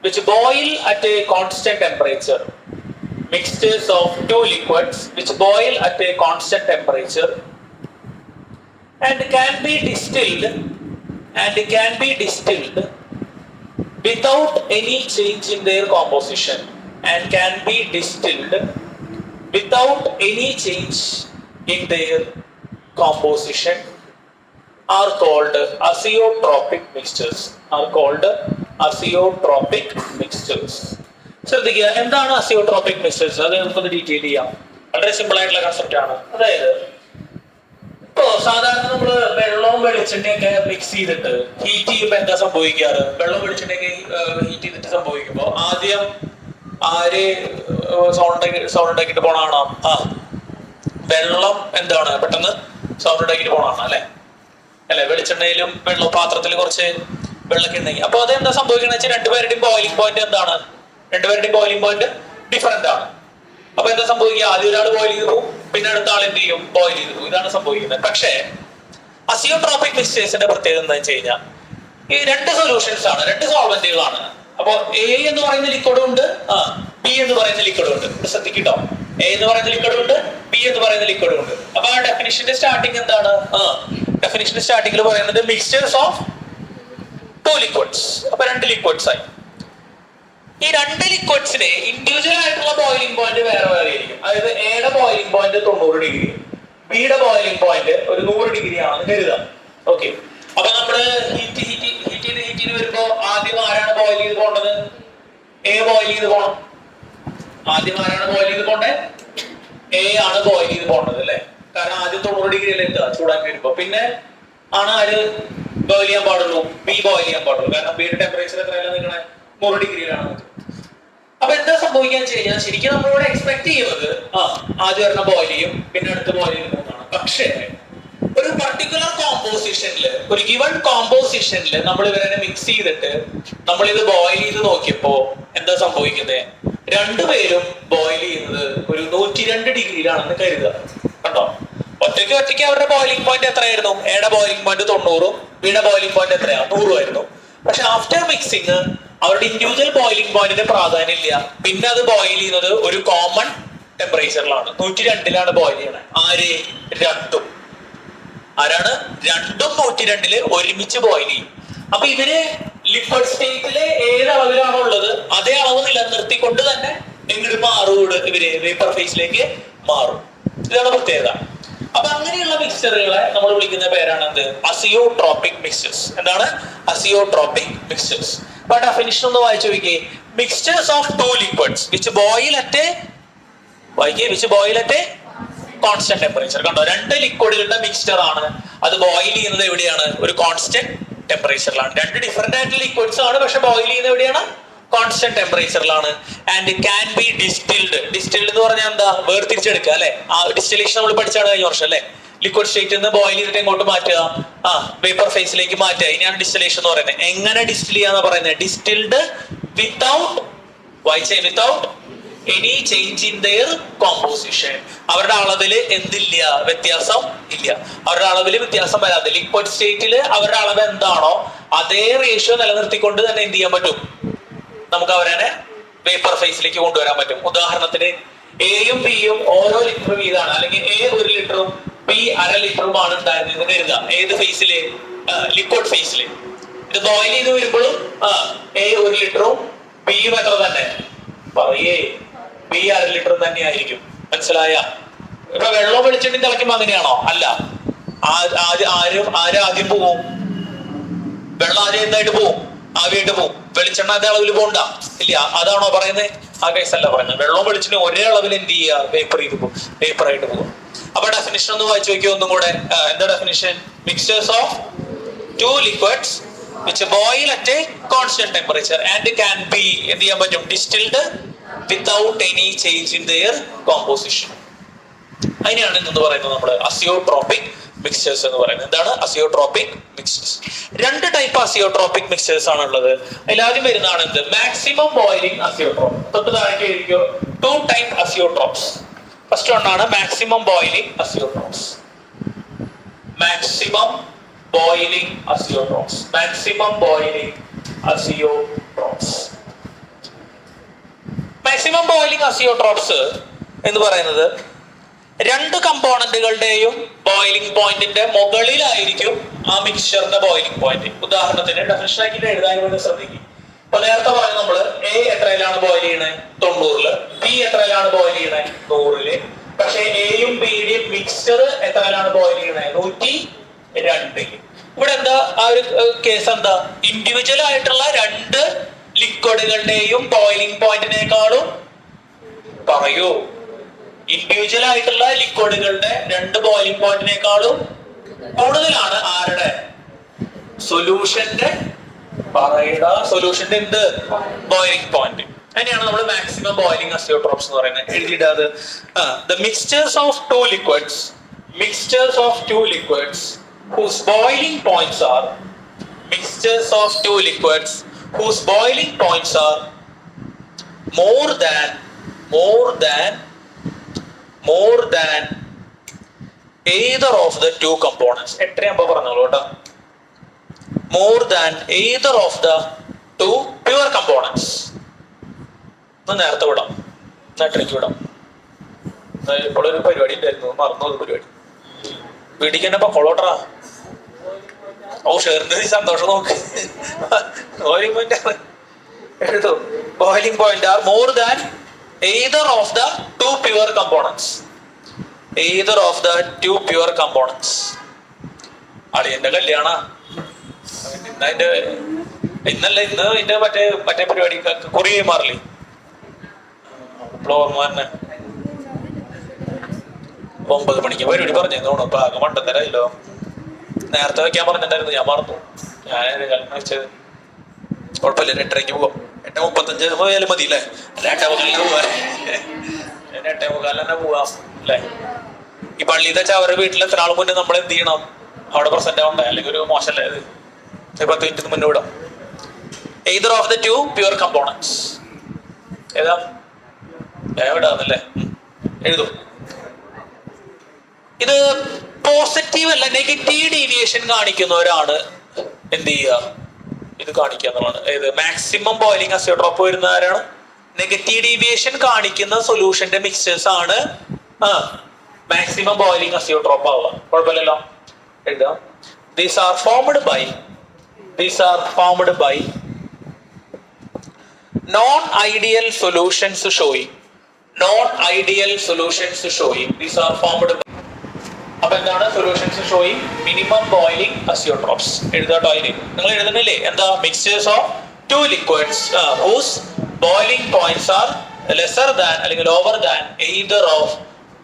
which boil at a constant temperature, mixtures of two liquids which boil at a constant temperature and can be distilled without any change in their composition, and can be distilled without any change in their composition are called azeotropic mixtures, are called azeotropic mixtures. ശ്രദ്ധിക്കുക, എന്താണ് azeotropic mixtures? അത് നമുക്കൊന്ന് detail ചെയ്യാം. വളരെ simple ആയിട്ടുള്ള concept ആണ്. അതായത് ഇപ്പോ സാധാരണ നമ്മള് വെള്ളവും വെളിച്ചെണ്ണയൊക്കെ മിക്സ് ചെയ്തിട്ട് ഹീറ്റ് ചെയ്യുമ്പോൾ എന്താ സംഭവിക്കാറ്? വെള്ളം വെളിച്ചെണ്ണയൊക്കെ ഹീറ്റ് ചെയ്തിട്ട് സംഭവിക്കുമ്പോ ആദ്യം ആര് സൗണ്ട് ഉണ്ടാക്കിയിട്ട് പോണാണോ? വെള്ളം എന്താണ് പെട്ടെന്ന് സൗണ്ട് ഉണ്ടാക്കിയിട്ട് പോണാണ് അല്ലെ? വെളിച്ചെണ്ണയിലും വെള്ളം പാത്രത്തിൽ കുറച്ച് വെള്ളമൊക്കെ ഉണ്ടെങ്കിൽ അപ്പൊ അത് എന്താ സംഭവിക്കണെന്ന് വെച്ചാൽ രണ്ടുപേരുടെയും ബോയിലിംഗ് പോയിന്റ് എന്താണ്? രണ്ടുപേരുടെയും ബോയിലിംഗ് പോയിന്റ് ഡിഫറെന്റ് ആണ്. അപ്പൊ എന്താ സംഭവിക്കുക? ആദ്യം ഒരാൾ ബോയിൽ ചെയ്ത് പോകും, പിന്നെ അടുത്ത ആൾ എന്ത് ചെയ്യും? ബോയിൽ ചെയ്ത് പോകും. ഇതാണ് സംഭവിക്കുന്നത്. പക്ഷേ അസിയോട്രോപിക് മിക്സ്ചേഴ്സിന്റെ പ്രത്യേകത എന്താ വെച്ച് കഴിഞ്ഞാൽ ഈ രണ്ട് സൊല്യൂഷൻസ് ആണ്, രണ്ട് സോൾവെന്റുകളാണ്. അപ്പൊ എ എന്ന് പറയുന്ന ലിക്വിഡും ഉണ്ട്, ബി എന്ന് പറയുന്ന ലിക്വിഡും ഉണ്ട്. ശ്രദ്ധിക്കട്ടോ, എ എന്ന് പറയുന്ന ലിക്വിഡും ഉണ്ട്, ബി എന്ന് പറയുന്ന ലിക്വിഡും ഉണ്ട്. അപ്പൊ ആ ഡെഫിനിഷന്റെ സ്റ്റാർട്ടിങ് എന്താണ്? ഡെഫിനിഷന്റെ സ്റ്റാർട്ടിങ്ങിൽ പറയുന്നത് മിക്സ്ചേഴ്സ് ഓഫ് ടു ലിക്വിഡ്സ്. അപ്പൊ രണ്ട് ലിക്വിഡ്സ് ആയി. ഈ രണ്ട് ലിക്വിഡ്സിന് ഇൻഡിവിജ്വൽ ആയിട്ടുള്ള ബോയിലിംഗ് പോയിന്റ് വേറെ വേറെ ആയിരിക്കും. അതായത് എയുടെ ബോയിലിംഗ് പോയിന്റ് 90 ഡിഗ്രി, ബിയുടെ ബോയിലിംഗ് പോയിന്റ് ഒരു 100 ഡിഗ്രി ആണെന്ന് കരുതാം. ഓക്കെ, അപ്പൊ നമ്മള് ഹീറ്റ് വരുമ്പോ ആദ്യം ആരാണ് ബോയിൽ ചെയ്ത് പോകേണ്ടത്? എ ബോയിൽ ചെയ്ത് പോകണം. ആദ്യം ആരാണ് ബോയിൽ ചെയ്ത് പോകേണ്ടത്? എ ആണ് ബോയിൽ ചെയ്ത് പോകേണ്ടത് അല്ലെ? കാരണം ആദ്യം 90 ഡിഗ്രി അല്ലേ എത്തുക ചൂടാക്കി വരുമ്പോ. പിന്നെ ആണ് ആര് ബോയിൽ ചെയ്യാൻ പാടുള്ളൂ? ബി ബോയിൽ ചെയ്യാൻ പാടുള്ളൂ. കാരണം ബിയുടെ ടെമ്പറേച്ചർ എത്രയാണ് നിൽക്കണേ? 100 ഡിഗ്രിയിലാണ്. അപ്പൊ എന്താ സംഭവിക്കാന്ന് വെച്ച് കഴിഞ്ഞാൽ ശരിക്കും നമ്മളിവിടെ എക്സ്പെക്ട് ചെയ്യുന്നത് ആദ്യം ഒരെണ്ണം ബോയിൽ ചെയ്യും, പിന്നെ അടുത്ത് ബോയിൽ ചെയ്ത് പോകുന്നതാണ്. പക്ഷേ ഒരു പർട്ടിക്കുലർ കോമ്പോസിഷനിൽ, ഒരു ഗിവൺ കോമ്പോസിഷനിൽ നമ്മൾ ഇവരെ മിക്സ് ചെയ്തിട്ട് നമ്മൾ ഇത് ബോയിൽ ചെയ്ത് നോക്കിയപ്പോ എന്താ സംഭവിക്കുന്നത്? രണ്ടുപേരും ബോയിൽ ചെയ്യുന്നത് ഒരു 102 ഡിഗ്രിയിലാണെന്ന് കരുതുക. കണ്ടോ? ഒറ്റയ്ക്ക് അവരുടെ ബോയിലിംഗ് പോയിന്റ് എത്രയായിരുന്നു? എയുടെ ബോയിലിംഗ് പോയിന്റ് 90, ബിയുടെ ബോയിലിംഗ് പോയിന്റ് എത്രയാ? 100 ആയിരുന്നു. പക്ഷെ ആഫ്റ്റർ മിക്സിങ് അവരുടെ ഇൻഡിവിജ്വൽ ബോയിലിംഗ് പോയിന്റിന് പ്രാധാന്യം ഇല്ല. പിന്നെ അത് ബോയിൽ ചെയ്യുന്നത് ഒരു കോമൺ ടെമ്പറേച്ചറിലാണ്, 102ലാണ് ബോയിൽ ചെയ്യണത്. ആര്? രണ്ടും. ആരാണ്? രണ്ടും 102 ഒരുമിച്ച് ബോയിൽ ചെയ്യും. അപ്പൊ ഇവര് ലിക്വിഡ് സ്റ്റേറ്റില് ഏത് അളവിലാണോ ഉള്ളത് അതേ അളവ് നിലനിർത്തിക്കൊണ്ട് തന്നെ എങ്ങോട്ട് മാറും? ഇവര് വേപ്പർ ഫേസിലേക്ക് മാറും. ഇതാണ് പ്രത്യേകത. അപ്പൊ അങ്ങനെയുള്ള മിക്സ്ചറുകളെ നമ്മൾ വിളിക്കുന്ന പേരാണ് എന്ത്? Azeotropic mixtures. എന്താണ്? Azeotropic mixtures. അപ്പൊ ഡെഫിനിഷൻ ഒന്ന് വായിച്ചു നോക്കിയേ. Mixtures of two liquids which boil at constant temperature. കണ്ടോ? രണ്ട് ലിക്വിഡുകളുടെ മിക്സ്ചർ ആണ്. അത് ബോയിൽ ചെയ്യുന്നത് എവിടെയാണ്? ഒരു കോൺസ്റ്റന്റ് ടെമ്പറേച്ചറിലാണ്. രണ്ട് ഡിഫറെന്റ് ആയിട്ടുള്ള ലിക്വിഡ്സ് ആണ്, പക്ഷെ ബോയിൽ ചെയ്യുന്നത് എവിടെയാണ്? കോൺസ്റ്റന്റ് ടെമ്പറേച്ചറിലാണ്. And can be distilled. Distilled എന്ന് പറഞ്ഞാൽ എന്താ? വേർതിരിച്ചെടുക്കുക അല്ലെ? ആ ഡിസ്റ്റിലേഷൻ നമ്മൾ പഠിച്ചാണ് കഴിഞ്ഞ വർഷം അല്ലെ? ലിക്വിഡ് സ്റ്റേറ്റിൽ നിന്ന് ബോയിൽ ചെയ്തിട്ട് എങ്ങോട്ട് മാറ്റുക, വേപ്പർ ഫേസിലേക്ക് മാറ്റുക. ഇനിയാണ് ഡിസ്റ്റിലേഷൻ എന്ന് പറയുന്നത്. എങ്ങനെ ഡിസ്റ്റിൽ ചെയ്യാന്ന് പറയുന്നത്? Distilled without without any change in there composition. അവരുടെ അളവില് എന്തില്ല, വ്യത്യാസം ഇല്ല. അവരുടെ അളവില് വ്യത്യാസം വരാതെ ലിക്വിഡ് സ്റ്റേറ്റില് അവരുടെ അളവ് എന്താണോ അതേ റേഷ്യോ നിലനിർത്തിക്കൊണ്ട് തന്നെ എന്ത് ചെയ്യാൻ പറ്റും, നമുക്ക് അവരെ വേപ്പർ ഫേസിലേക്ക് കൊണ്ടുവരാൻ പറ്റും. ഉദാഹരണത്തിന് എയും ബിയും ഓരോ ലിറ്റർ വീതാണ്, അല്ലെങ്കിൽ എ 1 ലിറ്ററും ബി 1/2 ലിറ്ററുമാണ് ഉണ്ടായിരുന്നത് കരുതുക. ഏത് ഫേസില്? ലിക്വിഡ് ഫേസില്. ഇത് ബോയിൽ ചെയ്ത് വരുമ്പോഴും എ 1 ലിറ്ററും ബിയും എത്ര തന്നെ പറയേ, ബി 1/2 ലിറ്റർ തന്നെ ആയിരിക്കും. മനസ്സിലായ? ഇപ്പൊ വെള്ളം വെളിച്ചെണ്ണി തിളയ്ക്കുമ്പോ അങ്ങനെയാണോ? അല്ല. ആദ്യം പോവും? വെള്ളം ആദ്യം എന്തായിട്ട് പോവും? ആവിയായിട്ട് പോവും. വെളിച്ചെണ്ണ അതേ അളവിൽ പോകണ്ട ഇല്ല. അതാണോ പറയുന്നത്? ആ കേസല്ല പറയുന്നത്. വെള്ളവും വെളിച്ചെണ്ണ ഒരേ അളവിൽ എന്ത് ചെയ്യുക, വേപ്പർ ചെയ്ത് പോകും, വേപ്പറായിട്ട് പോകും. അപ്പൊ ഡെഫിനിഷൻ ഒന്ന് വായിച്ചു നോക്കിയോ ഒന്നും കൂടെ. എന്താ definition? Mixtures of 2 liquids which boil at a constant temperature and can be എന്ത് ചെയ്യാൻ പറ്റും, distilled without any change in their composition. അതിനെയാണ് എന്ന് പറയുന്നത് നമ്മൾ അസിയോട്രോപിക് മിക്സ്ചേഴ്സ് എന്ന് പറയുന്നത്. എന്താണ് azeotropic mixtures? 2 type azeotropic mixtures ആണ് ഉള്ളത്. അതിലാദ്യം വരുന്നതാണ് എന്ത്? Maximum boiling azeotrope. തൊട്ട് താഴേക്ക് എഴുതിക്കോ. 2 type അസിയോട്രോപ്സ്. ഫസ്റ്റ് ഒന്നാണ് maximum boiling azeotropes. Maximum boiling azeotropes. Maximum boiling azeotropes. Maximum boiling azeotropes എന്ന് പറയുന്നത് 2 കമ്പോണന്റുകളുടെയും ബോയിലിംഗ് പോയിന്റിന്റെ മുകളിലായിരിക്കും ആ മിക്സ്ചറിന്റെ ബോയിലിംഗ് പോയിന്റ്. ഉദാഹരണത്തിന് ഡെഫിനിഷൻ ആക്കിയിട്ട് എഴുതാൻ വേണ്ടി ശ്രദ്ധിക്കും. അപ്പൊ നേരത്തെ പറഞ്ഞു നമ്മള് എ എത്രയിലാണ് ബോയിൽ ചെയ്യണേ? 90. ബി എത്രയിലാണ് ബോയിൽ ചെയ്യണേ? 100. പക്ഷെ എയും ബിയുടെയും മിക്സ്ചർ എത്രയിലാണ് ബോയിൽ ചെയ്യണേ? 102. ഇവിടെ എന്താ ആ ഒരു കേസ്? എന്താ? ഇൻഡിവിജ്വൽ ആയിട്ടുള്ള 2 ലിക്വിഡുകളുടെയും ബോയിലിംഗ് പോയിന്റിനേക്കാളും പറയൂ, ഇൻഡിവിജ്വൽ ആയിട്ടുള്ള ലിക്വിഡുകളുടെ 2 ബോയിലിംഗ് പോയിന്റിനേക്കാളും കൂടുതലാണ് ആരുടെ? സൊല്യൂഷന്റെ പറയടാ, സൊല്യൂഷന്റെ എന്ത്? Boiling point. അതിനെയാണ് നമ്മൾ മാക്സിമം ബോയിലിംഗ് അസിയോട്രോപ്സ് എന്ന് പറയുന്നത്. എഴുതിയിടാത് the mixtures of 2 liquids whose boiling points are more than either of the 2 components. എത്രയാകുമ്പോ പറഞ്ഞോളൂ കേട്ടോ. more than either of the 2 pure components. നേരത്തെ വിടാം, നേട്ടേക്ക് വിടാം. ഇപ്പോഴൊരു പരിപാടി ഉണ്ടായിരുന്നു, മറന്നു പരിപാടി. വീടിക്ക് തന്നെ പൊക്കോളോട്ടറാ. ഷെയറിന്റെ സന്തോഷം നോക്ക്. എഴുതൂ. Boiling point are more than either of the 2 pure components. അളിയന്റെ കല്യാണ ഇന്നല്ല, ഇന്ന് ഇതിന്റെ മറ്റേ പരിപാടി കുറി മാറില്ലേ? ഓർമ്മ തന്നെ 9 മണിക്ക് പരിപാടി പറഞ്ഞു തോന്നുന്നു. അപ്പൊ ആകെ മണ്ടത്തരായില്ലോ. നേരത്തെ വെക്കാൻ പറഞ്ഞിട്ടുണ്ടായിരുന്നു, ഞാൻ മറന്നു. ഞാൻ കല്യാണം വെച്ചത് കുഴപ്പമില്ല. 8:30 പോവാം. 8:35 പോയാലും മതി അല്ലേ? 8:45 പോവാൻ. 8:45 തന്നെ പോവാം അല്ലേ? ഈ പള്ളിയിൽ വെച്ചാൽ അവരുടെ വീട്ടിൽ എത്ര ആൾ മുന്നേ നമ്മൾ എന്ത് ചെയ്യണം? അവിടെ പ്രസന്റ് ആവണ്ടേ? അല്ലെങ്കിൽ ഒരു മോശമല്ലേ ഇത്? 10 മിനിറ്റ് മുന്നേ വിടാം. either of the 2 pure components. ഏതാ? എവിടാന്നല്ലേ? എഴുതും. ഇത് പോസിറ്റീവ് അല്ല നെഗറ്റീവ് ഡീവിയേഷൻ കാണിക്കുന്നവരാണ് എന്ത് ചെയ്യുക? ഇത് കാണിക്കുക എന്നുള്ളതാണ്. ഏത്? മാക്സിമം ബോയിലിംഗ് അസിയോട്രോപ്പ് വരുന്ന ആരാണ്? നെഗറ്റീവ് ഡീവിയേഷൻ കാണിക്കുന്ന സൊല്യൂഷന്റെ മിക്സ്ചേഴ്സ് ആണ് മാക്സിമം ബോയിലിംഗ് അസിയോട്രോപ്പ് ആവുക. കുഴപ്പമില്ലല്ലോ, എഴുതാം. These are formed by non-ideal solutions showing. These are formed by. അപ്പൊ എന്താണ് solutions showing minimum boiling azeotropes? എഴുതാട്ടോ. അതിന് നിങ്ങൾ എഴുതുന്നില്ലേ? എന്താ? Mixtures of 2 liquids whose boiling points are lesser than അല്ലെങ്കിൽ lower than either of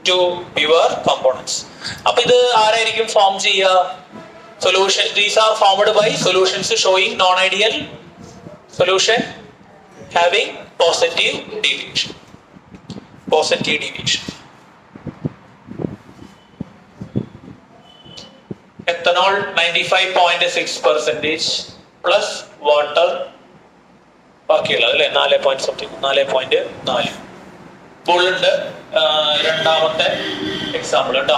2 pure components. അപ്പൊ ഇത് ആരായിരിക്കും ഫോം ചെയ്യുക? Solution. These are formed by solutions showing non-ideal solution having positive deviation. ethanol 95.6% plus water ബാക്കിയുള്ളത് അല്ലെ 4.4 ബുള്ളിന്റെ രണ്ടാമത്തെ example കേട്ടോ.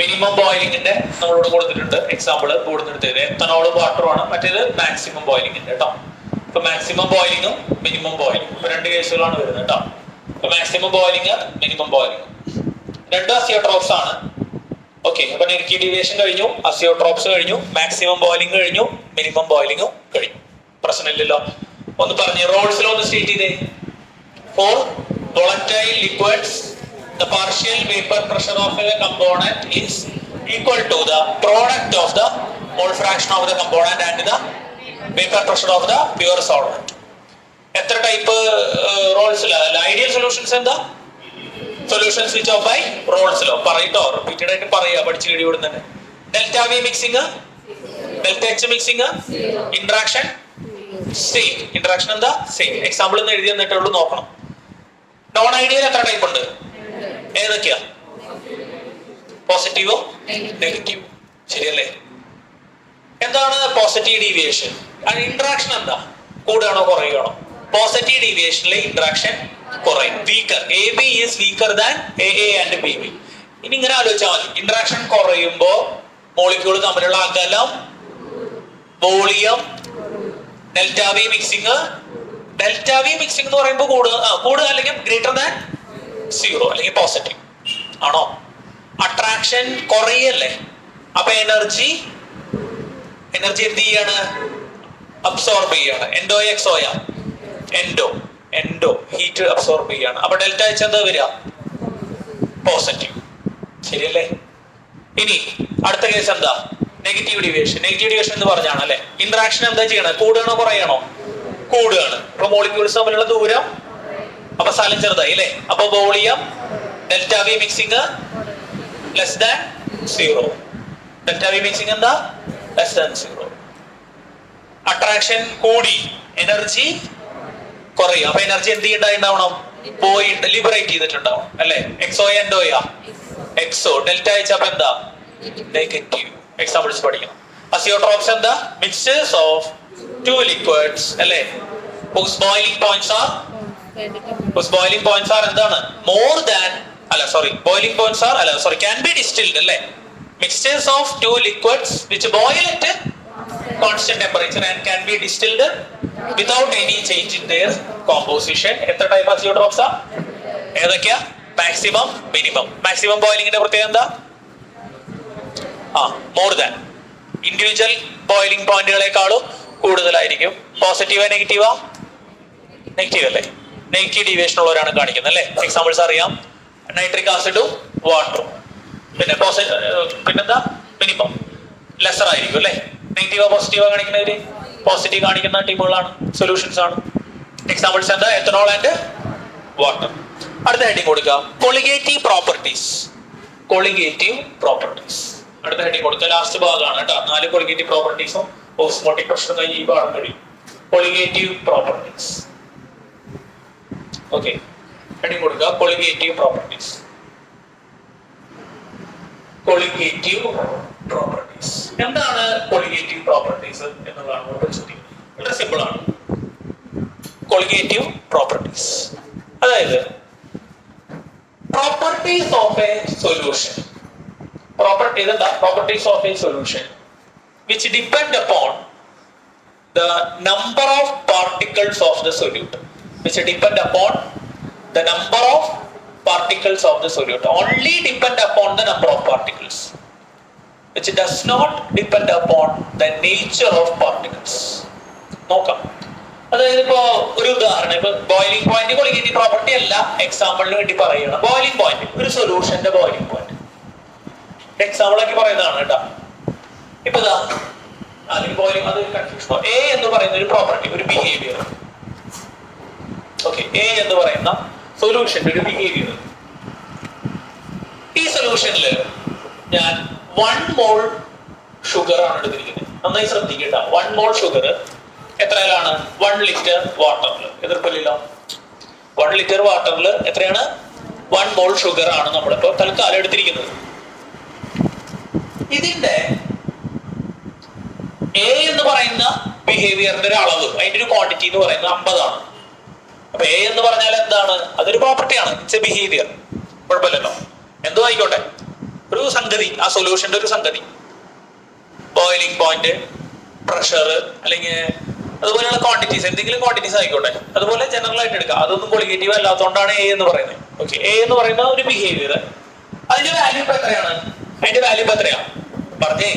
Minimum ബോയിലിംഗിന്റെ നമ്മളോട് കൊടുത്തിട്ടുണ്ട് എക്സാമ്പിൾ കൊടുത്തിട്ട് എത്തനോളും വാട്ടറും ആണ്, മറ്റേത് മാക്സിമം ബോയിലിംഗിന്റെ കേട്ടോ. ഇപ്പൊ മാക്സിമം ബോയിലിംഗും മിനിമം ബോയിലിംഗും ഇപ്പൊ രണ്ട് കേസുകളാണ് വരുന്നത് കേട്ടോ. ഇപ്പൊ മാക്സിമം ബോയിലിംഗ് മിനിമം ബോയിലിംഗ് രണ്ടും അസിയോട്രോപ്സ് ആണ്. ഓക്കെ, അപ്പൊ നെഗറ്റീവ് ഡീവിയേഷൻ കഴിഞ്ഞു, അസിയോട്രോപ്സ് കഴിഞ്ഞു, മാക്സിമം ബോയിലിംഗ് കഴിഞ്ഞു, മിനിമം ബോയിലിംഗും കഴിഞ്ഞു. പ്രശ്നമില്ലല്ലോ. ഒന്ന് പറഞ്ഞ് റോൾസിൽ ഒന്ന് സ്റ്റേറ്റ് ചെയ്തേ. For volatile liquids, the partial vapor pressure of a component is equal to the product of the mole fraction of the component and the vapor pressure of the pure solvent. എത്ര type റോൾസിലാ ideal solutions എന്താ? Solution switch off by റോൾസിലോ പറയട്ടോ, repeated ആയിട്ട് പറയുക, പഠിച്ചു കിടി വിടുന്നുണ്ട്. Delta V mixing, delta H mixing, interaction same. Interaction എന്താ? സെയിം. എക്സാമ്പിൾ ഒന്ന് എഴുതി തന്നിട്ടേ ഉള്ളൂ, നോക്കണം. നോൺ ഐഡിയൽ എത്ര ടൈപ്പ് ഉണ്ട്? ഏതൊക്കെയാ? പോസിറ്റീവോ നെഗറ്റീവോ? ശരിയല്ലേ? എന്താണ് പോസിറ്റീവ് ഡീവിയേഷൻ? ഇന്ററാക്ഷൻ എന്താ? കൂടുകയാണോ കുറയുകയാണോ? പോസിറ്റീവ് ഡീവിയേഷനിലെ ഇന്ററാക്ഷൻ കുറയും. Weaker A B is weaker than A A and B B. ഇനി ഇങ്ങനെ ആലോചിച്ചാൽ മതി. ഇന്ററാക്ഷൻ കുറയുമ്പോ മോളിക്യൂൾ തമ്മിലുള്ള അകലം, volume, delta V mixing. Delta V mixing എന്ന് പറയുമ്പോൾ കൂടുക അല്ലെങ്കിൽ ഗ്രേറ്റർ ദാൻ 0 അല്ലെങ്കിൽ പോസിറ്റീവ് ആണോ? അട്രാക്ഷൻ കുറയല്ലേ? അപ്പൊ എനർജി എന്ത് ചെയ്യാണ്? അബ്സോർബ് ചെയ്യാണ്. എൻഡോ എക്സോയാ? എൻഡോ ഹീറ്റ് അബ്സോർബ് ചെയ്യാണ്. അപ്പൊ ഡെൽറ്റ എച്ച് എന്താ വരിക? പോസിറ്റീവ്. ശരിയല്ലേ? ഇനി അടുത്ത കേസ് എന്താ? Negative deviation. നെഗറ്റീവ് ഡീവിയേഷൻ എന്ന് പറഞ്ഞാണ് അല്ലെ. ഇന്ററാക്ഷൻ എന്താ ചെയ്യണം? കൂടുകയാണോ കുറയണോ? കൂടുകയാണ്. അപ്പൊ മോളിക്യൂൾസ് തമ്മിലുള്ള ദൂരം, അപ്പൊ സ്ഥലം ചെറുതായി അല്ലെ. അപ്പൊ volume delta V mixing less than 0. Delta V mixing എന്താ? Less than 0. അട്രാക്ഷൻ കൂടി, എനർജി കുറയും. അപ്പൊ എനർജി എന്ത് ചെയ്യണ്ടാവണം? പോയി ലിബറേറ്റ് ചെയ്തിട്ടുണ്ടാവും അല്ലെ. എക്സോ എൻഡോയാ? എക്സോ. ഡെൽറ്റ എച്ച് അപ്പൊ എന്താ? നെഗറ്റീവ്. എക്സാമ്പിൾസ് പഠിക്കണം. അസിയോട്രോപ്സ് എന്താ? മിക്സേഴ്സ് ഓഫ് two liquids അല്ലേ, whose boiling points are എന്താണ്? more than boiling points are can be distilled അല്ലേ. mixtures of two liquids which boil at constant temperature and can be distilled without any change in their composition. എത്ര type azeotropes ആ? ഏതൊക്കെയാ? Maximum, minimum. Maximum ബോയിലിംഗിന്റെ പ്രത്യേകത എന്താ? more than individual boiling പോയിന്റുകളെക്കാളും കൂടുതലായിരിക്കും. പോസിറ്റീവാ നെഗറ്റീവാ? Negative അല്ലേ. Negative deviation ഉള്ളവരാണ് കാണിക്കുന്നത് അല്ലേ. എക്സാമ്പിൾസ് അറിയാം. നൈട്രിക് ആസിഡും വാട്ടറും. പിന്നെന്താ? മിനിമം ലെസർ ആയിരിക്കും അല്ലേ. നെഗറ്റീവാ പോസിറ്റീവാ കാണിക്കുന്നവര്? പോസിറ്റീവ് കാണിക്കുന്ന ടീമുകളാണ്, സൊല്യൂഷൻസ് ആണ്. എക്സാമ്പിൾസ് എന്താ? Ethanol and water. അടുത്ത ഹെഡിങ് കൊടുക്കുക, കൊളിഗേറ്റീവ് പ്രോപ്പർട്ടീസ്. കൊളിഗേറ്റീവ് പ്രോപ്പർട്ടീസ് അടുത്ത ഹെഡിങ് കൊടുക്കുക. ലാസ്റ്റ് ഭാഗമാണ് കേട്ടോ. 4 കൊളിഗേറ്റീവ് പ്രോപ്പർട്ടീസും ഓസ്മോട്ടിക് പ്രഷർ കഴിഞ്ഞ് ഈ ഭാഗം കഴിയും. Colligative properties. ഓക്കെ, ഹെഡിങ് കൊടുക്കുക, കൊളിഗേറ്റീവ് പ്രോപ്പർട്ടീസ്. കൊളിഗേറ്റീവ് പ്രോപ്പർട്ടീസ് എന്താണ്? കൊളിഗേറ്റീവ് പ്രോപ്പർട്ടീസ് എന്നുള്ളതാണ് നമ്മുടെ ചോദ്യം. വളരെ സിമ്പിൾ ആണ്. കൊളിഗേറ്റീവ് പ്രോപ്പർട്ടീസ് അതായത് properties of A solution. Properties and the properties of a solution which depend upon the number of particles of the solute. Which depend upon the number of particles of the solute. Only depend upon the number of particles. Which does not depend upon the nature of particles. നോക്കാം. അതായത് ഇപ്പോ ഒരു ഉദാഹരണം, ഇപ്പൊ boiling point colligative property അല്ല, എക്സാമ്പിളിന് വേണ്ടി പറയുകയാണ്. Boiling point, ഒരു സൊല്യൂഷന്റെ ബോയിലിംഗ് പോയിന്റ് എക്സാമ്പിൾ ആക്കി പറയുന്നതാണ് കേട്ടോ. ഇപ്പൊ അല്ലെങ്കിൽ ബോയിലിംഗ്, അത് കൺഫ്യൂഷൻ. എ എന്ന് പറയുന്ന ഒരു പ്രോപ്പർട്ടി, ഒരു ബിഹേവിയർ. ഓക്കെ, എ എന്ന് പറയുന്ന സൊല്യൂഷന്റെ ഒരു ബിഹേവിയർ. ഈ സൊല്യൂഷനിൽ ഞാൻ 1 മോൾ ഷുഗർ ആണ് എടുത്തിരിക്കുന്നത്. നന്നായി ശ്രദ്ധിക്കട്ടോ. 1 മോൾ ഷുഗർ എത്രയിലാണ്? 1 ലിറ്റർ വാട്ടറിൽ. എതിർപ്പില്ലല്ലോ. 1 ലിറ്റർ വാട്ടറിൽ എത്രയാണ്? 1 മോൾ ഷുഗർ ആണ് നമ്മളിപ്പോ തൽക്കാലം എടുത്തിരിക്കുന്നത്. ഇതിന്റെ എ എന്ന് പറയുന്ന ബിഹേവിയറിന്റെ ഒരു അളവ്, അതിന്റെ ഒരു ക്വാണ്ടിറ്റി എന്ന് പറയുന്നത് 50 ആണ്. അപ്പൊ എ എന്ന് പറഞ്ഞാൽ എന്താണ്? അതൊരു പ്രോപ്പർട്ടിയാണ്, ഇറ്റ്സ് എ ബിഹേവിയർ. കുഴപ്പമില്ലല്ലോ, എന്തോ ആയിക്കോട്ടെ, ഒരു സംഗതി, ആ സൊല്യൂഷന്റെ ഒരു സംഗതി. ബോയിലിംഗ് പോയിന്റ്, പ്രഷർ, അല്ലെങ്കിൽ അതുപോലെയുള്ള ക്വാണ്ടിറ്റീസ്, എന്തെങ്കിലും ക്വാണ്ടിറ്റീസ് ആയിക്കോട്ടെ. അതുപോലെ ജനറൽ ആയിട്ട് എടുക്കാം. അതൊന്നും കൊളിഗേറ്റീവ് അല്ലാത്തതുകൊണ്ടാണ് എ എന്ന് പറയുന്നത്. ഓക്കെ, എ എന്ന് പറയുന്ന ഒരു ബിഹേവിയർ, അതിന്റെ വാല്യൂ ഇപ്പൊ എത്രയാണ്? അതിന്റെ വാല്യൂ ഇപ്പൊ എത്രയാ? പറഞ്ഞേ,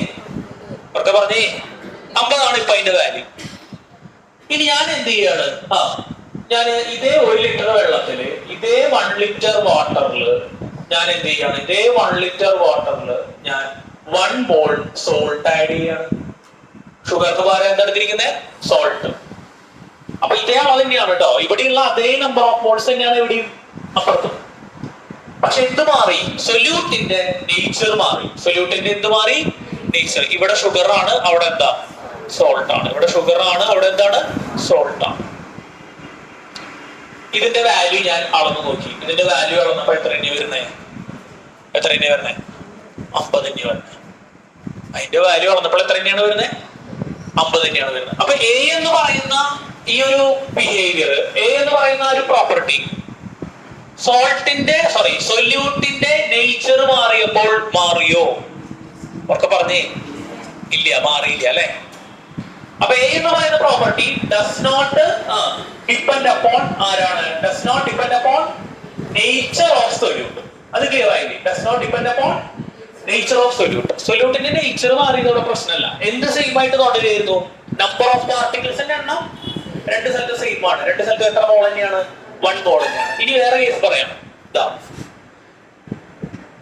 പറഞ്ഞേ, 50 ആണ് ഇപ്പൊ അതിന്റെ വാല്യൂ. ഇനി ഞാൻ എന്ത് ചെയ്യാണ്? ഞാൻ ഇതേ 1 ലിറ്റർ വെള്ളത്തില്, ഇതേ 1 ലിറ്റർ വാട്ടറില് ഞാൻ എന്ത് ചെയ്യാണ്? ഇതേ 1 ലിറ്റർ വാട്ടറില് ഞാൻ 1 മോൾ സോൾട്ട് ആഡ് ചെയ്യാണ്. ഷുഗറിന് പകരം എന്താ എടുത്തിരിക്കുന്നത്? സോൾട്ട്. അപ്പൊ ഇതേ അളവ് തന്നെയാണ് കേട്ടോ, ഇവിടെയുള്ള അതേ നമ്പർ ഓഫ് മോൾസ് തന്നെയാണ് ഇവിടെയും അപ്പുറത്തും. പക്ഷെ എന്ത് മാറി? സൊല്യൂട്ടിന്റെ നേച്ചർ മാറി. സൊല്യൂട്ടിന്റെ എന്ത് മാറി? നേച്ചർ. ഇവിടെ ഷുഗർ ആണ്, അവിടെ എന്താ? സോൾട്ട് ആണ്. ഇവിടെ ഷുഗർ ആണ്, അവിടെ എന്താണ്? സോൾട്ട് ആണ്. ഇതിന്റെ വാല്യൂ ഞാൻ അളന്നു നോക്കി. ഇതിന്റെ വാല്യൂ അളന്നപ്പോ എത്ര തന്നെയാ വരുന്നേ? 50 തന്നെയാ വരുന്നത്. അതിന്റെ വാല്യൂ അളന്നപ്പോൾ എത്ര തന്നെയാണ് വരുന്നത്? 50 തന്നെയാണ് വരുന്നത്. അപ്പൊ എ എന്ന് പറയുന്ന ഈ ഒരു ബിഹേവിയർ, എ എന്ന് പറയുന്ന ഒരു പ്രോപ്പർട്ടി, സൊല്യൂട്ടിന്റെ നേച്ചർ മാറിയപ്പോൾ മാറിയോ? ഒക്കെ പറഞ്ഞേ, ഇല്ല, മാറിയില്ല അല്ലെ. അപ്പൊ എ എന്ന് പറയുന്ന property does not depend upon ആരാണ്? Does not depend upon nature of solute. അത് ക്ലിയർ ആയില്ലേ? Does not depend upon nature of solute. സൊല്യൂട്ടിന്റെ നേച്ചർ മാറിയതോടെ പ്രശ്നമല്ല. എന്ത് സെയിം ആയിട്ട് തുടരുന്നു? നമ്പർ ഓഫ് പാർട്ടിക്കിൾസിന്റെ എണ്ണം 2 സ്ഥലത്ത് സെയിം ആണ്. 2 സ്ഥലത്ത് എത്ര മോൾ തന്നെയാണ്? 1 മോൾ തന്നെയാണ്. ഇനി വേറെ കേസ് പറയാം.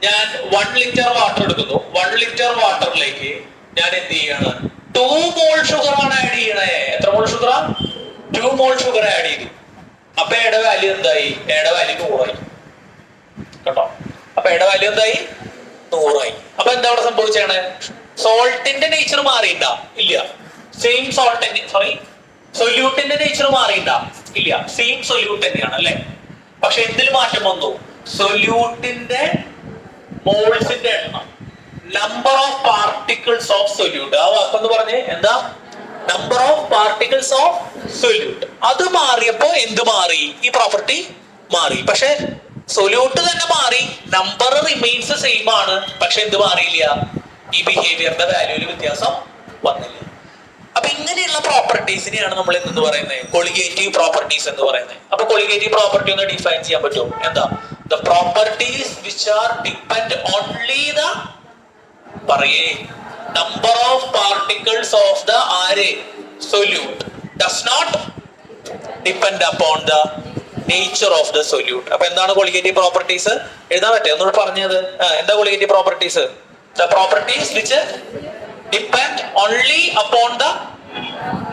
ഞാൻ 1 ലിറ്റർ വാട്ടർ എടുക്കുന്നു. 1 ലിറ്റർ വാട്ടറിലേക്ക് ഞാൻ എന്ത് ചെയ്യാണ്? 2 മോൾ ഷുഗർ ആണ് ആഡ് ചെയ്യണേ. എത്ര മോൾ ഷുഗർ? 2 മോൾ ഷുഗർ ആഡ് ചെയ്തു. അപ്പൊ എയുടെ വാല്യൂ എന്തായി? എയുടെ വാല്യൂ 100 ആയി കേട്ടോ. അപ്പൊ എയുടെ വാല്യൂ എന്തായി? 100 ആയി. അപ്പൊ എന്താ അവിടെ സംഭവിച്ചാണ്? സോൾട്ടിന്റെ നേച്ചർ മാറിയിട്ടാ? ഇല്ല. സെയിം സോൾട്ടിന്റെ സൊല്യൂട്ടിന്റെ നേച്ചർ മാറിയിട്ടാ? ഇല്ല. സെയിം സൊല്യൂട്ട് തന്നെയാണ് അല്ലെ. പക്ഷെ എന്തിൽ മാറ്റം വന്നു? സൊല്യൂട്ടിന്റെ മോൾസിന്റെ എണ്ണം, number of particles of solute. ആ വാക്കൊന്ന് പറഞ്ഞേ, എന്താ? Number of particles of solute. അത് മാറിയപ്പോ എന്ത് മാറി? ഈ പ്രോപ്പർട്ടി മാറി. പക്ഷെ സൊല്യൂട്ട് തന്നെ മാറി, നമ്പർ റിമെയിൻസ് സെയിം ആണ്. പക്ഷെ എന്ത് മാറിയില്ല? ഈ ബിഹേവിയറിന്റെ വാല്യൂല് വ്യത്യാസം വന്നില്ല. അപ്പൊ ഇങ്ങനെയുള്ള പ്രോപ്പർട്ടീസിനെയാണ് നമ്മൾ എന്തെന്ന് പറയുന്നത്? കൊളിഗേറ്റീവ് പ്രോപ്പർട്ടീസ് എന്ന് പറയുന്നത്. അപ്പൊ കൊളിഗേറ്റീവ് പ്രോപ്പർട്ടി ഒന്ന് ഡിഫൈൻ ചെയ്യാൻ പറ്റുമോ? എന്താ? The properties which are depend only the number of particles of the solute does not depend upon the nature of the solute. അപ്പൊ എന്താണ് കൊളിഗേറ്റീവ് പ്രോപ്പർട്ടീസ്? എഴുതാൻ പറ്റേ? ഒന്നുകൂടെ പറഞ്ഞത്. എന്താ colligative properties? The properties which depend only upon the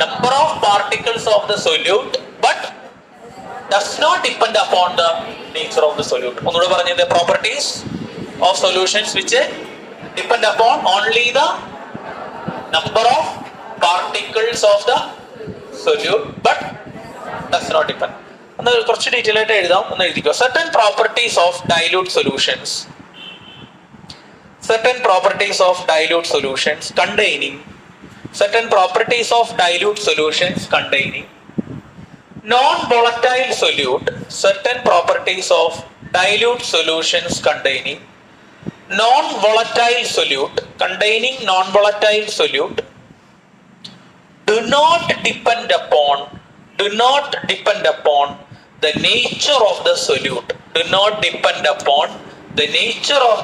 number of particles of the solute but does not depend upon the nature of the solute. ഒന്നുകൂടെ പറഞ്ഞത്. Properties of solutions which depend upon only the number of particles of the solute but does not depend. ഒന്ന് കുറച്ച് detail ആയിട്ട് എഴുതാം. ഒന്ന് എഴുതിക്കോ. Certain properties of dilute solutions. Certain properties of dilute solutions containing non-volatile solute. Certain properties of dilute solutions containing non-volatile solute do not depend upon the nature of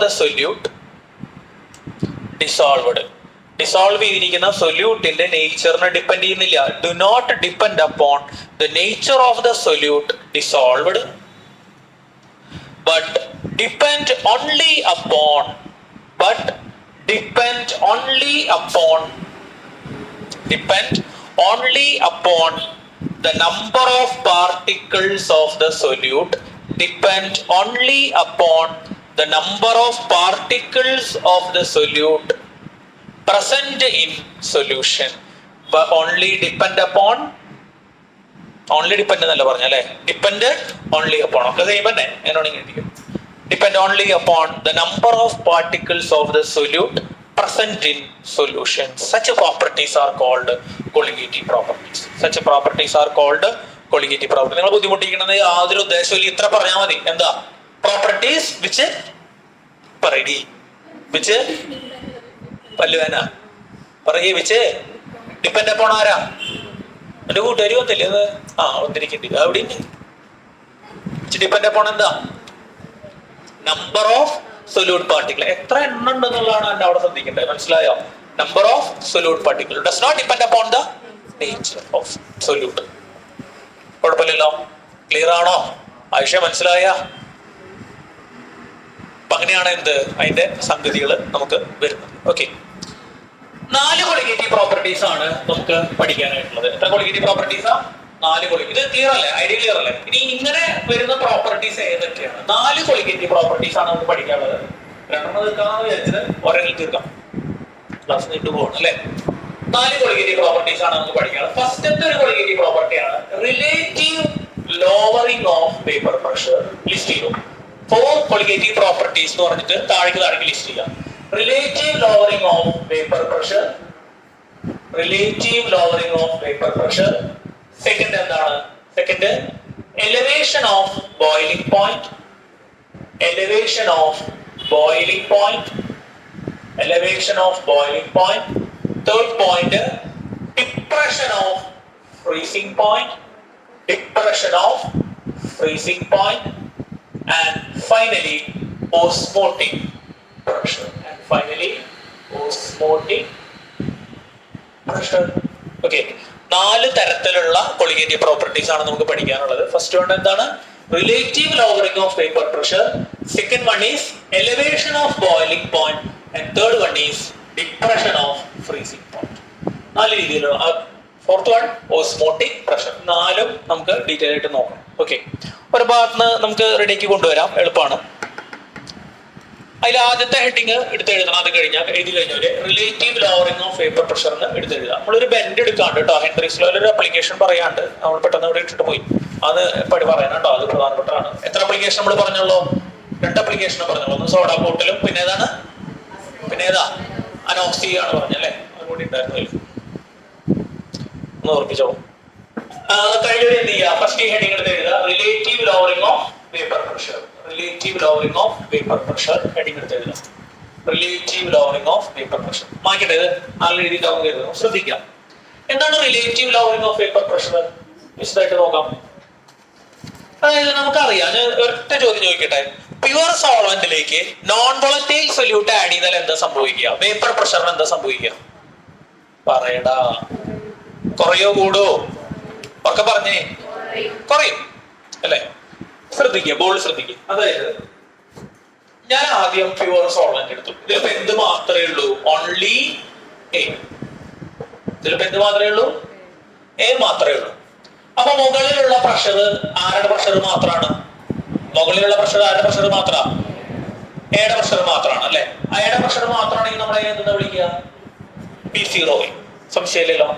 the solute. Dissolve ചെയ്തിരിക്കുന്ന സൊല്യൂട്ടിന്റെ നേച്ചറിനെ depend ചെയ്യുന്നില്ല. Do not depend upon the nature of the solute dissolved but depend only upon the number of particles of the solute depend only upon the number of particles of the solute present in solution but only depend എന്നല്ല പറഞ്ഞല്ലേ, depend only upon. ഒക്കെ same തന്നെ. എന്നോട് ഇങ്ങനെ depend only upon the number of particles of the solute present in solution. Such properties are called colligative properties. Such properties are called colligative properties. നിങ്ങൾ ബുദ്ധിമുട്ടിക്കുന്നത് യാതൊരു ഉദ്ദേശമില്ല, ഇത്ര പറഞ്ഞാൽ മതി. എന്താ പ്രോപ്പർട്ടീസ് വിച്ച് പറയടി, വിച്ച് പല്ലുവേന പറയേ, വിച്ച് ഡിപ്പെൻഡ് അപ്പോൺ ആരാ? എന്റെ കൂട്ടുകാരി വന്നില്ലേ അത്? ആ വന്നിരിക്കുന്നുണ്ട് അവിടെ. വിച്ച് ഡിപ്പെൻഡ് അപ്പോൺ എന്താ? Number of solute particle. എത്ര എണ്ണം ഉണ്ടെന്നുള്ളതാണ് എന്നെ അവിടെ ശ്രദ്ധിക്കേണ്ടത്. മനസ്സിലായോ? Number of solute particle does not depend upon the nature of solute. കുഴപ്പമില്ലല്ലോ? ക്ലിയർ ആണോ? ആയിഷ മനസ്സിലായ? അപ്പൊ അങ്ങനെയാണ് എന്ത് അതിന്റെ സംഗതികൾ നമുക്ക് വരുന്നത്. ഓക്കെ, 4 കൊളിഗേറ്റീവ് പ്രോപ്പർട്ടീസ് ആണ് നമുക്ക് പഠിക്കാനായിട്ടുള്ളത്. എത്ര കൊളിഗേറ്റീവ് പ്രോപ്പർട്ടീസാ? 4 കൊളിഗേറ്റീവ്. ഇത് ക്ലിയർ അല്ലേ? ഐഡിയ ക്ലിയർ അല്ലേ? ഇനി ഇങ്ങനെ വരുന്ന പ്രോപ്പർട്ടീസ് ഏതൊക്കെയാണ്? 4 കൊളിഗേറ്റീവ് പ്രോപ്പർട്ടീസ് ആണ് നമുക്ക് പഠിക്കാനുള്ളത്. 2 തീർക്കാമെന്ന് വിചാരിച്ചത് ഒരെണ്ണം തീർക്കാം, ക്ലാസ് നീണ്ടു പോകണം അല്ലെ. 4 കൊളിഗേറ്റീവ് പ്രോപ്പർട്ടീസ് ആണ് നമുക്ക് പഠിക്കാനുള്ളത്. ഫസ്റ്റത്തെ ഒരു കൊളിഗേറ്റീവ് പ്രോപ്പർട്ടിയാണ് relative lowering of vapour pressure. List ചെയ്തു 4 കൊളിഗേറ്റീവ് പ്രോപ്പർട്ടീസ് എന്ന് പറഞ്ഞിട്ട് താഴേക്ക് ലിസ്റ്റ് ചെയ്യാം. Relative lowering of vapour pressure, relative lowering of vapour pressure. Second എന്താണ്? Second elevation of boiling point, elevation of boiling point, elevation of boiling point. Third point depression of freezing point, depression of freezing point. And finally osmotic pressure, and finally osmotic pressure. Okay, 4 തരത്തിലുള്ള colligative properties ആണ് നമുക്ക് പഠിക്കാനുള്ളത്. First one എന്താണ്? Relative lowering of vapour pressure. Second one is elevation of boiling point, and third one is depression of freezing point. 4 രീതിയിലുള്ള. Fourth one osmotic pressure. 4ഉം നമുക്ക് detail ആയിട്ട് നോക്കാം. ഓക്കെ, ഒരു ഭാഗത്ത് നമുക്ക് റെഡിയാക്കി കൊണ്ടുവരാം, എളുപ്പമാണ്. അതിൽ ആദ്യത്തെ ഹെഡിങ് എടുത്തെഴുതണം. അത് കഴിഞ്ഞാൽ എഴുതി കഴിഞ്ഞാൽ relative lowering of vapour pressure എന്ന് എടുത്തെഴുതാം. നമ്മളൊരു ബെൻഡ് എടുക്കാണ്ട് കേട്ടോ, ഹെൻറിക്സ് ലോയിൽ ഒരു അപ്ലിക്കേഷൻ പറയാണ്ട് നമ്മൾ പെട്ടെന്ന് ഇവിടെ ഇട്ടിട്ട് പോയി. അത് പറയാൻ കേട്ടോ, അത് പ്രധാനപ്പെട്ടതാണ്. എത്ര അപ്ലിക്കേഷൻ നമ്മൾ പറഞ്ഞുള്ളൂ? 2 അപ്ലിക്കേഷൻ പറഞ്ഞുള്ളൂ. ഒന്ന് സോഡ ബോട്ടിലും പിന്നെ ഏതാണ്? പിന്നെ ഏതാ? അനോക്സി ആണ് പറഞ്ഞല്ലേ, അതുകൂടി ഉണ്ടായിരുന്നു. ഒന്ന് ഓർമ്മിച്ചോ. കഴിഞ്ഞ എന്ത് ചെയ്യുക? ഫസ്റ്റ് ഹെഡിങ് എടുത്ത് എഴുതുക, relative lowering of vapour pressure. Relative lowering of vapour pressure heading എടുത്ത് എഴുതുക. Relative lowering of vapour pressure. മാറ്റട്ടെ, ഇത് നല്ല രീതിയിൽ നമുക്ക് എഴുതണം. ശ്രദ്ധിക്കാം, എന്താണ് relative lowering of vapour pressure? വിശദമായിട്ട് നോക്കാം. അതായത് നമുക്കറിയാം, ഞാൻ ഒറ്റ ചോദ്യം ചോദിക്കട്ടെ. പ്യുവർ സോൾവെന്റിലേക്ക് നോൺ വോളറ്റൈൽ സൊല്യൂട്ട് ആഡ് ചെയ്താൽ എന്താ സംഭവിക്കുക? വേപ്പർ പ്രഷറിന് എന്താ സംഭവിക്കുക? പറയടാ. കുറയോ കൂടോ? ഒക്കെ പറഞ്ഞേ. കുറയും അല്ലെ? ശ്രദ്ധിക്കുക, ബോൾ ശ്രദ്ധിക്കുക. അതായത് ഞാൻ ആദ്യം പ്യുവർ സോൾവെന്റ് എടുത്തു. ഇതിലിപ്പോ എന്ത് മാത്രമേ ഉള്ളൂ? Only A. ഇതിലിപ്പോ എന്ത് മാത്രമേ ഉള്ളൂ? എ മാത്രമേ ഉള്ളൂ. അപ്പൊ മുകളിലുള്ള പ്രഷർ ആരുടെ പ്രഷർ മാത്രമാണ്? മുകളിലുള്ള പ്രഷർ ആരുടെ പ്രഷർ മാത്രമാണ്? എയുടെ പ്രഷർ മാത്രമാണ് അല്ലെ? എയുടെ പ്രഷർ മാത്രമാണെങ്കിൽ നമ്മളെ എന്താ വിളിക്കുക? P0. സംശയമില്ലല്ലോ.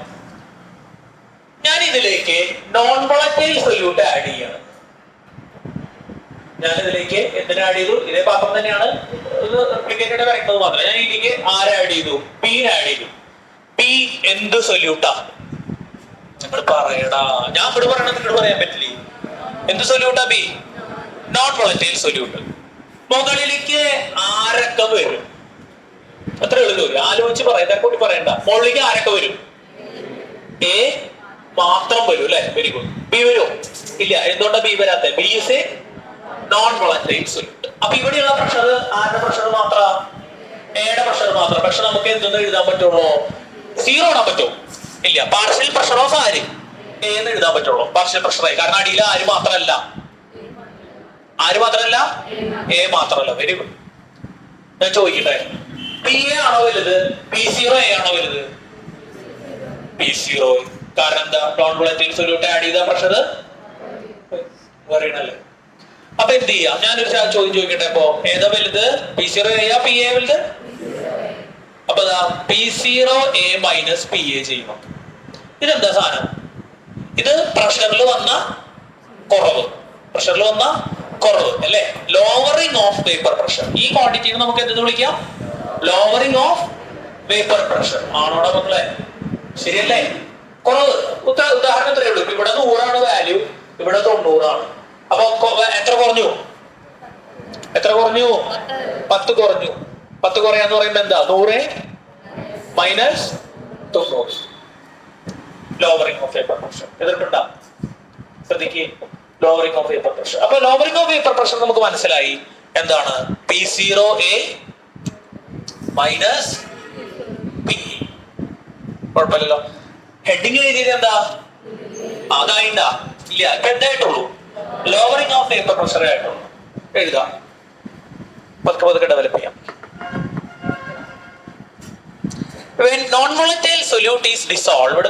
ഞാൻ ഇതിലേക്ക് നോൺ വോളറ്റൈൽ സൊല്യൂട്ട് ആഡ് ചെയ്യാണ്. ഞാൻ ഇതിലേക്ക് എന്തിനാ ആഡ് ചെയ്തു? ഇതേ പാത്രം തന്നെയാണ്, റെപ്ലിക്കേറ്റഡ് വരയ്ക്കുന്നത് മാത്രമല്ല. ഞാൻ ഇതിലേക്ക് ആരെ ആഡ് ചെയ്തു? പീനെ ആഡ് ചെയ്തു. പി എന്ത് സൊല്യൂട്ടാ? നിങ്ങൾ പറയടാ. ഞാൻ ഇവിടെ പറയണത് നിങ്ങൾ പറയാൻ പറ്റില്ലേ? എന്ത് സൊല്യൂട്ടാ? P non volatile solute. മുകളിലേക്ക് ആരൊക്കെ വരും? അത്ര എളുപ്പം ആലോചിച്ച് പറയാം, ഇതൊക്കെ കൂടി പറയണ്ട. മുകളിലേക്ക് ആരൊക്കെ വരും? എ മാത്രം വരും അല്ലെ? Very good. ബി വരുമോ? ഇല്ല. എന്തുകൊണ്ടാ ബി വരാത്ത? B is A non volatile solute. അപ്പൊ ഇവിടെയുള്ള പ്രഷർ ആരുടെ പ്രഷർ മാത്രം? എയുടെ പ്രഷർ മാത്രം. പക്ഷെ നമുക്ക് എന്തെന്ന് എഴുതാൻ പറ്റുള്ളൂ? 0 ഇടാൻ പറ്റുമോ? ഇല്ല. പാർഷ്യൽ പ്രഷർ ഓഫ് ആര്? എ എന്ന് എഴുതാൻ പറ്റുള്ളൂ. പാർഷ്യൽ പ്രഷറായി. കാരണം അടിയിൽ ആര് മാത്രമല്ല? ആര് മാത്രമല്ല? എ മാത്രമല്ല. Very good. ഞാൻ ചോദിക്കട്ടെ, പി എ ആണോ വലുത്? P0 എ ആണോ വലുത്? P0. കാരണം എന്താ? നോൺ വോളറ്റൈൽ സൊല്യൂട്ട് ആഡ് ചെയ്ത പ്രഷർ പറയണല്ലേ. അപ്പൊ എന്ത് ചെയ്യാം? ഞാനൊരു ചോദ്യം ചോദിക്കട്ടെ. അപ്പൊ ഏതാ വലുത്? P0 എ പി എ വലുത്? അപ്പൊ P0 A minus P A ചെയ്യണം. ഇതെന്താ സാധനം? ഇത് പ്രഷറിൽ വന്ന കുറവ്. പ്രഷറിൽ വന്ന കുറവ് അല്ലെ? Lowering of vapour pressure. ഈ ക്വാണ്ടിറ്റിനെ നമുക്ക് എന്തെന്ന് വിളിക്കാം? ലോവറിംഗ് ഓഫ് വേപ്പർ പ്രഷർ ആണോടാ മക്കളെ? ശരിയല്ലേ? കുറവ്. ഉദാഹരണം എത്രയേ ഉള്ളൂ? ഇവിടെ 100 വാല്യൂ, ഇവിടെ 90. അപ്പൊ എത്ര കുറഞ്ഞു? 10 കുറഞ്ഞു. 10 കുറയാന്ന് പറയുമ്പോ എന്താ? 100 minus 90. Lowering of vapour pressure. എതിർപ്പുണ്ടാ? ശ്രദ്ധിക്കുക, ലോവറിംഗ് ഓഫ് വേപ്പർ പ്രഷർ. അപ്പൊ ലോവറിംഗ് ഓഫ് വേപ്പർ പ്രഷർ നമുക്ക് മനസ്സിലായി എന്താണ്? P0A minus P. കുഴപ്പമില്ലല്ലോ. ഹെഡിങ് എഴുതിയത് എന്താ? അതായിണ്ടാ? ഇല്ല, ഇപ്പൊ എന്തായിട്ടുള്ളൂ? ലോവറിംഗ് ഓഫ് വേപ്പർ പ്രഷർ ആയിട്ടുള്ളൂ. എഴുതാം, പതുക്കെ ഡെവലപ്പ് ചെയ്യാം. When non-volatile solute is dissolved,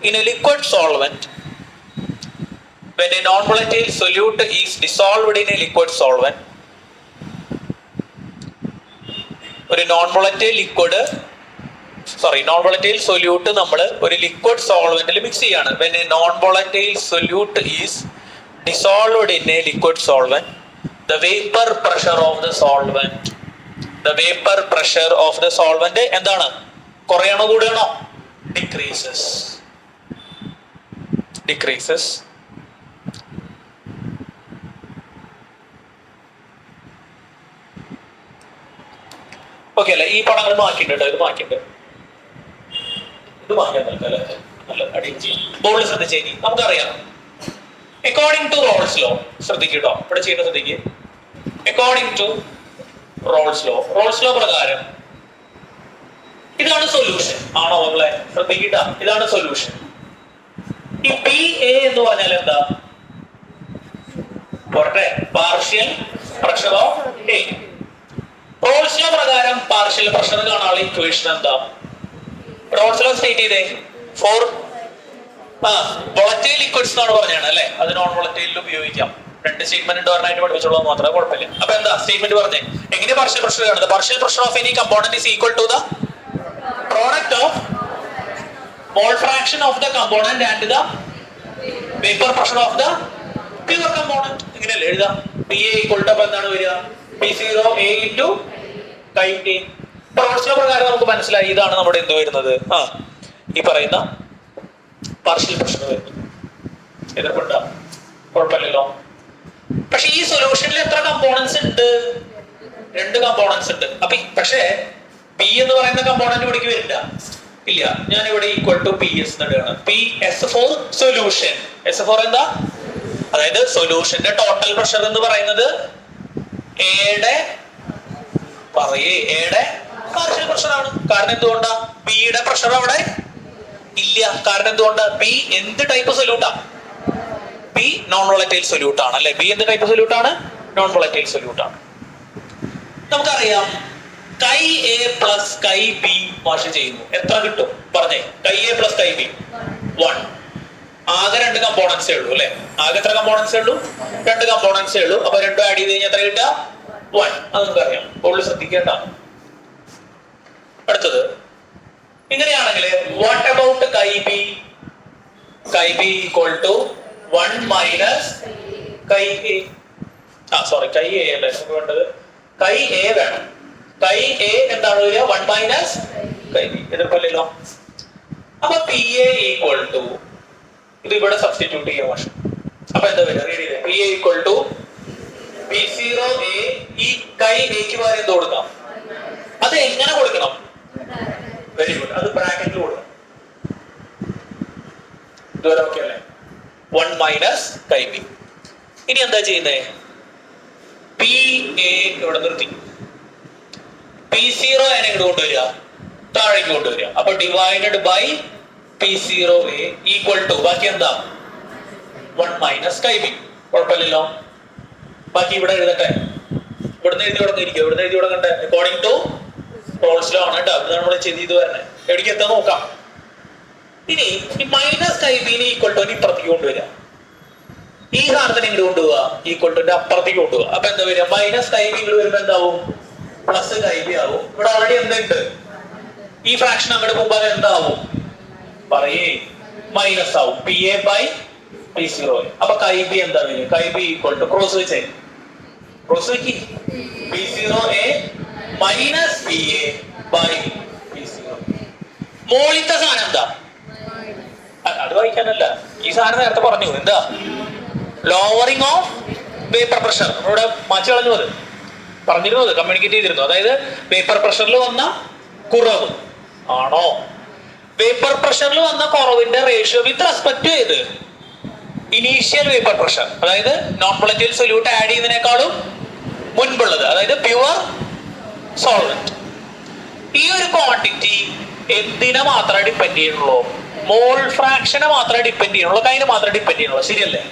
in a liquid solvent, when a non-volatile solute is dissolved in a liquid solvent, ഒരു non-volatile solute നമ്മൾ ഒരു liquid solvent മിക്സ് ചെയ്യാണ്. When a non-volatile solute is dissolved in a liquid solvent, the vapor pressure of the solvent എന്താണ്? കുറയണോ കൂടണോ? decreases. Okay അല്ലേ? ഈ പടങ്ങൾ മാറ്റിയിട്ടുണ്ട്. ഇത് മാറ്റിയിട്ടുണ്ട്. ഇത് മാറ്റാൻ നല്ല അടിച്ച് ബോർഡിൽ ശ്രദ്ധിച്ചേ. നമുക്കറിയാം അക്കോർഡിംഗ് ടു റോൾസ് ലോ, ശ്രദ്ധിക്കട്ടോ, ഇവിടെ ചെയ്യുന്ന ശ്രദ്ധിക്കുക. അക്കോർഡിംഗ് ടു റോൾസ് ലോ പ്രകാരം ഇതാണ് സൊല്യൂഷൻ. ആണോ മക്കളെ? ശ്രദ്ധിക്കട്ട, ഇതാണ് സൊല്യൂഷൻ. ഈ പി എ എന്ന് പറഞ്ഞാൽ എന്താ? പോരട്ടെ, partial pressure of A. Raoult's law പ്രകാരം പാർഷ്യൽ പ്രഷർ കാണാനുള്ള ഇക്വേഷൻ എന്താ? റോൾസ് ലോ സ്റ്റേറ്റ് ചെയ്തേ. ഫോർ വോളറ്റൈൽ ലിക്വിഡ്സ് എന്നാണ് പറഞ്ഞാണ് അല്ലെ? അത് നോൺ വോളറ്റൈലിൽ ഉപയോഗിക്കാം. 2 സ്റ്റേറ്റ്മെന്റ് ഉണ്ടോർന്നായിട്ട് പഠിപ്പിച്ചോളാം മാത്രമേ, കുഴപ്പമില്ല. അപ്പൊ എന്താ സ്റ്റേറ്റ്മെന്റ് പറഞ്ഞേ? എങ്ങനെ പാർഷ്യൽ പ്രഷർ കാണുന്നത്? Partial pressure of any component is equal to the product of mole fraction of the component and the vapor pressure of the pure component. ഇങ്ങനെയല്ലേ എഴുതാം? PA equal to എന്താണ് വരിക? P0A into K. Raoult's law പ്രകാരം നമുക്ക് മനസ്സിലായി ഇതാണ് നമ്മുടെ എന്ത് വരുന്നത്? ഈ പറയുന്ന പാർഷ്യൽ പ്രഷർ വരുന്നത്. എതിർപ്പുണ്ടോ? കുഴപ്പമില്ലല്ലോ. പക്ഷെ ഈ സൊല്യൂഷനിൽ എത്ര കമ്പോണൻസ് ഉണ്ട്? 2 കമ്പോണൻസ് ഉണ്ട്. അപ്പൊ പക്ഷേ പി എന്ന് പറയുന്ന കമ്പോണന്റ് ഇവിടേക്ക് വരില്ല. ഇല്ല, ഞാൻ ഇവിടെ ഈക്വൽ ടു പി എസ് എന്നിട്ടാണ്. P S for solution. S for എന്താ? അതായത് സൊല്യൂഷന്റെ ടോട്ടൽ പ്രഷർ എന്ന് പറയുന്നത് എയുടെ പാർഷ്യൽ പ്രഷർ ആണ്. കാരണം എന്തുകൊണ്ടാ? പിയുടെ പ്രഷർ അവിടെ ഇല്ല. കാരണം എന്തുകൊണ്ടാ? പി എന്ത് ടൈപ്പ് സൊല്യൂട്ടാ? പി നോൺ വോളറ്റൈൽ സൊല്യൂട്ട് ആണ് അല്ലെ? പി എന്ത് ടൈപ്പ് സൊല്യൂട്ട് ആണ്? നോൺ വോളറ്റൈൽ സൊല്യൂട്ട് ആണ്. നമുക്കറിയാം chi A plus chi B വാഷ് ചെയ്യുന്നു. എത്ര കിട്ടും പറഞ്ഞേ? കൈ എ പ്ലസ് കൈ ബി 1. ആകെ 2 കമ്പോണൻസേ ഉള്ളൂ അല്ലെ? ആകെ എത്ര കമ്പോണൻസേ ഉള്ളൂ? 2 കമ്പോണൻസേ ഉള്ളൂ. അപ്പൊ 2 ആഡ് ചെയ്ത് കഴിഞ്ഞാൽ എത്ര കിട്ടുക? 1. അത് നമുക്കറിയാം. കൂടുതൽ ശ്രദ്ധിക്കേണ്ട. അടുത്തത് ഇങ്ങനെയാണെങ്കിൽ what about chi B? Chi B equal to 1 minus chi A. Sorry, chi A അല്ലേ നമുക്ക് വേണ്ടത്? കൈ എ വേണം. കൈ എ എന്താണ് വരിക? 1 മൈനസ് കൈ ബി. എതിർപ്പല്ലോ. അപ്പൊ പി എ ഈക്വൽ ടു ഇത് ഇവിടെ സബ്സ്റ്റിറ്റ്യൂട്ട് ചെയ്യാം. പക്ഷെ അപ്പൊ എന്താ വരിക? റീഡ് ചെയ്തേ. P A equal to P0A. ഈ കൈ എക്ക് പകരം എന്ത് കൊടുക്കാം? അത് എങ്ങനെ കൊടുക്കണം? വെരി ഗുഡ്, അത് ബ്രാക്കറ്റിൽ കൊടുക്കണം. ഇതുവരെ ഓക്കെ അല്ലേ? 1 മൈനസ് കൈ ബി. ഇനി എന്താ ചെയ്യുന്നേ? പി എ ഇവിടെ നിർത്തി. P0 എന്നെ ഇങ്ങോട്ട് കൊണ്ടുവരിക, താഴേക്ക് കൊണ്ടുവരിക. അപ്പൊ divided by P0A equal to ബാക്കി എന്താ? 1 മൈനസ് കൈ ബി. കുഴപ്പമില്ലല്ലോ. ബാക്കി ഇവിടെ എഴുതട്ടെ. ഇവിടുന്ന് എഴുതി തുടങ്ങിയിരിക്കും. ഇവിടുന്ന് എഴുതി തുടങ്ങട്ടെ. അക്കോർഡിംഗ് ടു റോൾസ് ലോ ആണ് കേട്ടോ. ഇതാണ് നമ്മൾ ചെയ്ത് വരണേ. എവിടേക്ക് എത്താൻ നോക്കാം. ഇനി ഈ മൈനസ് കൈ ബിനെ ഈക്വൽ ടു ഇപ്പുറത്തേക്ക് കൊണ്ടുവരിക. ഈ സാധനത്തിന് ഇങ്ങോട്ട് കൊണ്ടുപോവുക, ഈക്വൽ ടു അപ്പുറത്തേക്ക് കൊണ്ടുപോവുക. അപ്പൊ എന്താ വരിക? മൈനസ് കൈ ബി ഇങ്ങോട്ട് വരുമ്പോ എന്താവും? പ്ലസ് കൈ ബി ആവും. ഇവിടെ ഓൾറെഡി എന്തുണ്ട്? ഈ ഫ്രാക്ഷൻ അങ്ങോട്ട് പോകുമ്പോ അത് എന്താവും? പറയേ, മൈനസ് ആവും. P A by P0. അപ്പൊ കൈ ബി എന്താ വരിക? Chi B equal to cross വെച്ചേ. ക്രോസ് വെക്കി P0A minus PA by P0. മോളിത്തെ സാധനം എന്താ? അത് വായിക്കാനല്ല, ഈ സാധനം നേരത്തെ പറഞ്ഞു. എന്താ? Lowering of vapour pressure. ഇവിടെ മാറ്റി കളഞ്ഞു. അത് പറഞ്ഞിരുന്നു, അത് കമ്മ്യൂണിക്കേറ്റ് ചെയ്തിരുന്നു. അതായത് വേപ്പർ പ്രഷറിൽ വന്ന കുറവ് ആണോ? വേപ്പർ പ്രഷറിൽ വന്ന കുറവിന്റെ റേഷ്യോ വിത്ത് റെസ്പെക്ട് ചെയ്ത് ഇനീഷ്യൽ വേപ്പർ പ്രഷർ, അതായത് നോൺ വോളറ്റൈൽ സൊല്യൂട്ട് ആഡ് ചെയ്യുന്നതിനേക്കാളും മുൻപുള്ളത്, അതായത് പ്യുവർ സോൾവെന്റ്. ഈ ഒരു ക്വാണ്ടിറ്റി എന്തിനെ മാത്രമേ ഡിപ്പെൻഡ് ചെയ്യുന്നുള്ളൂ? മോൾ ഫ്രാക്ഷനെ മാത്രമേ ഡിപ്പെൻഡ് ചെയ്യുന്നുള്ളൂ, അതിനെ മാത്രമേ ഡിപ്പെൻഡ് ചെയ്യുന്നുള്ളൂ. ശരിയല്ലേ?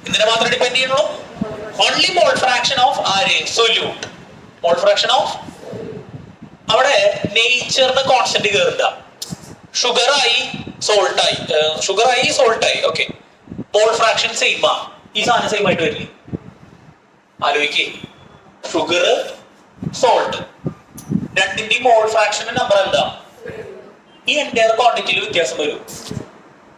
എന്തിനെ മാത്രമേ ഡിപ്പെൻഡ് ചെയ്യുന്നുള്ളൂ? Only mole fraction of solute. Mole fraction of, അവിടെ നേച്ചറിന് കോൺസ്റ്റന്റ് കയറില്ല. ഷുഗറായി സോൾട്ടായി ഓക്കെ, മോൾ ഫ്രാക്ഷൻ സെയിമാ. ഈ സാധനം സെയിം ആയിട്ട് വരില്ലേ? ആലോചിക്കേ, ഷുഗർ സോൾട്ട് രണ്ടിന്റെയും മോൾ ഫ്രാക്ഷന്റെ നമ്പർ എന്താ? ഈ എൻറ്റയർ ക്വാണ്ടിറ്റിയിൽ വ്യത്യാസം വരും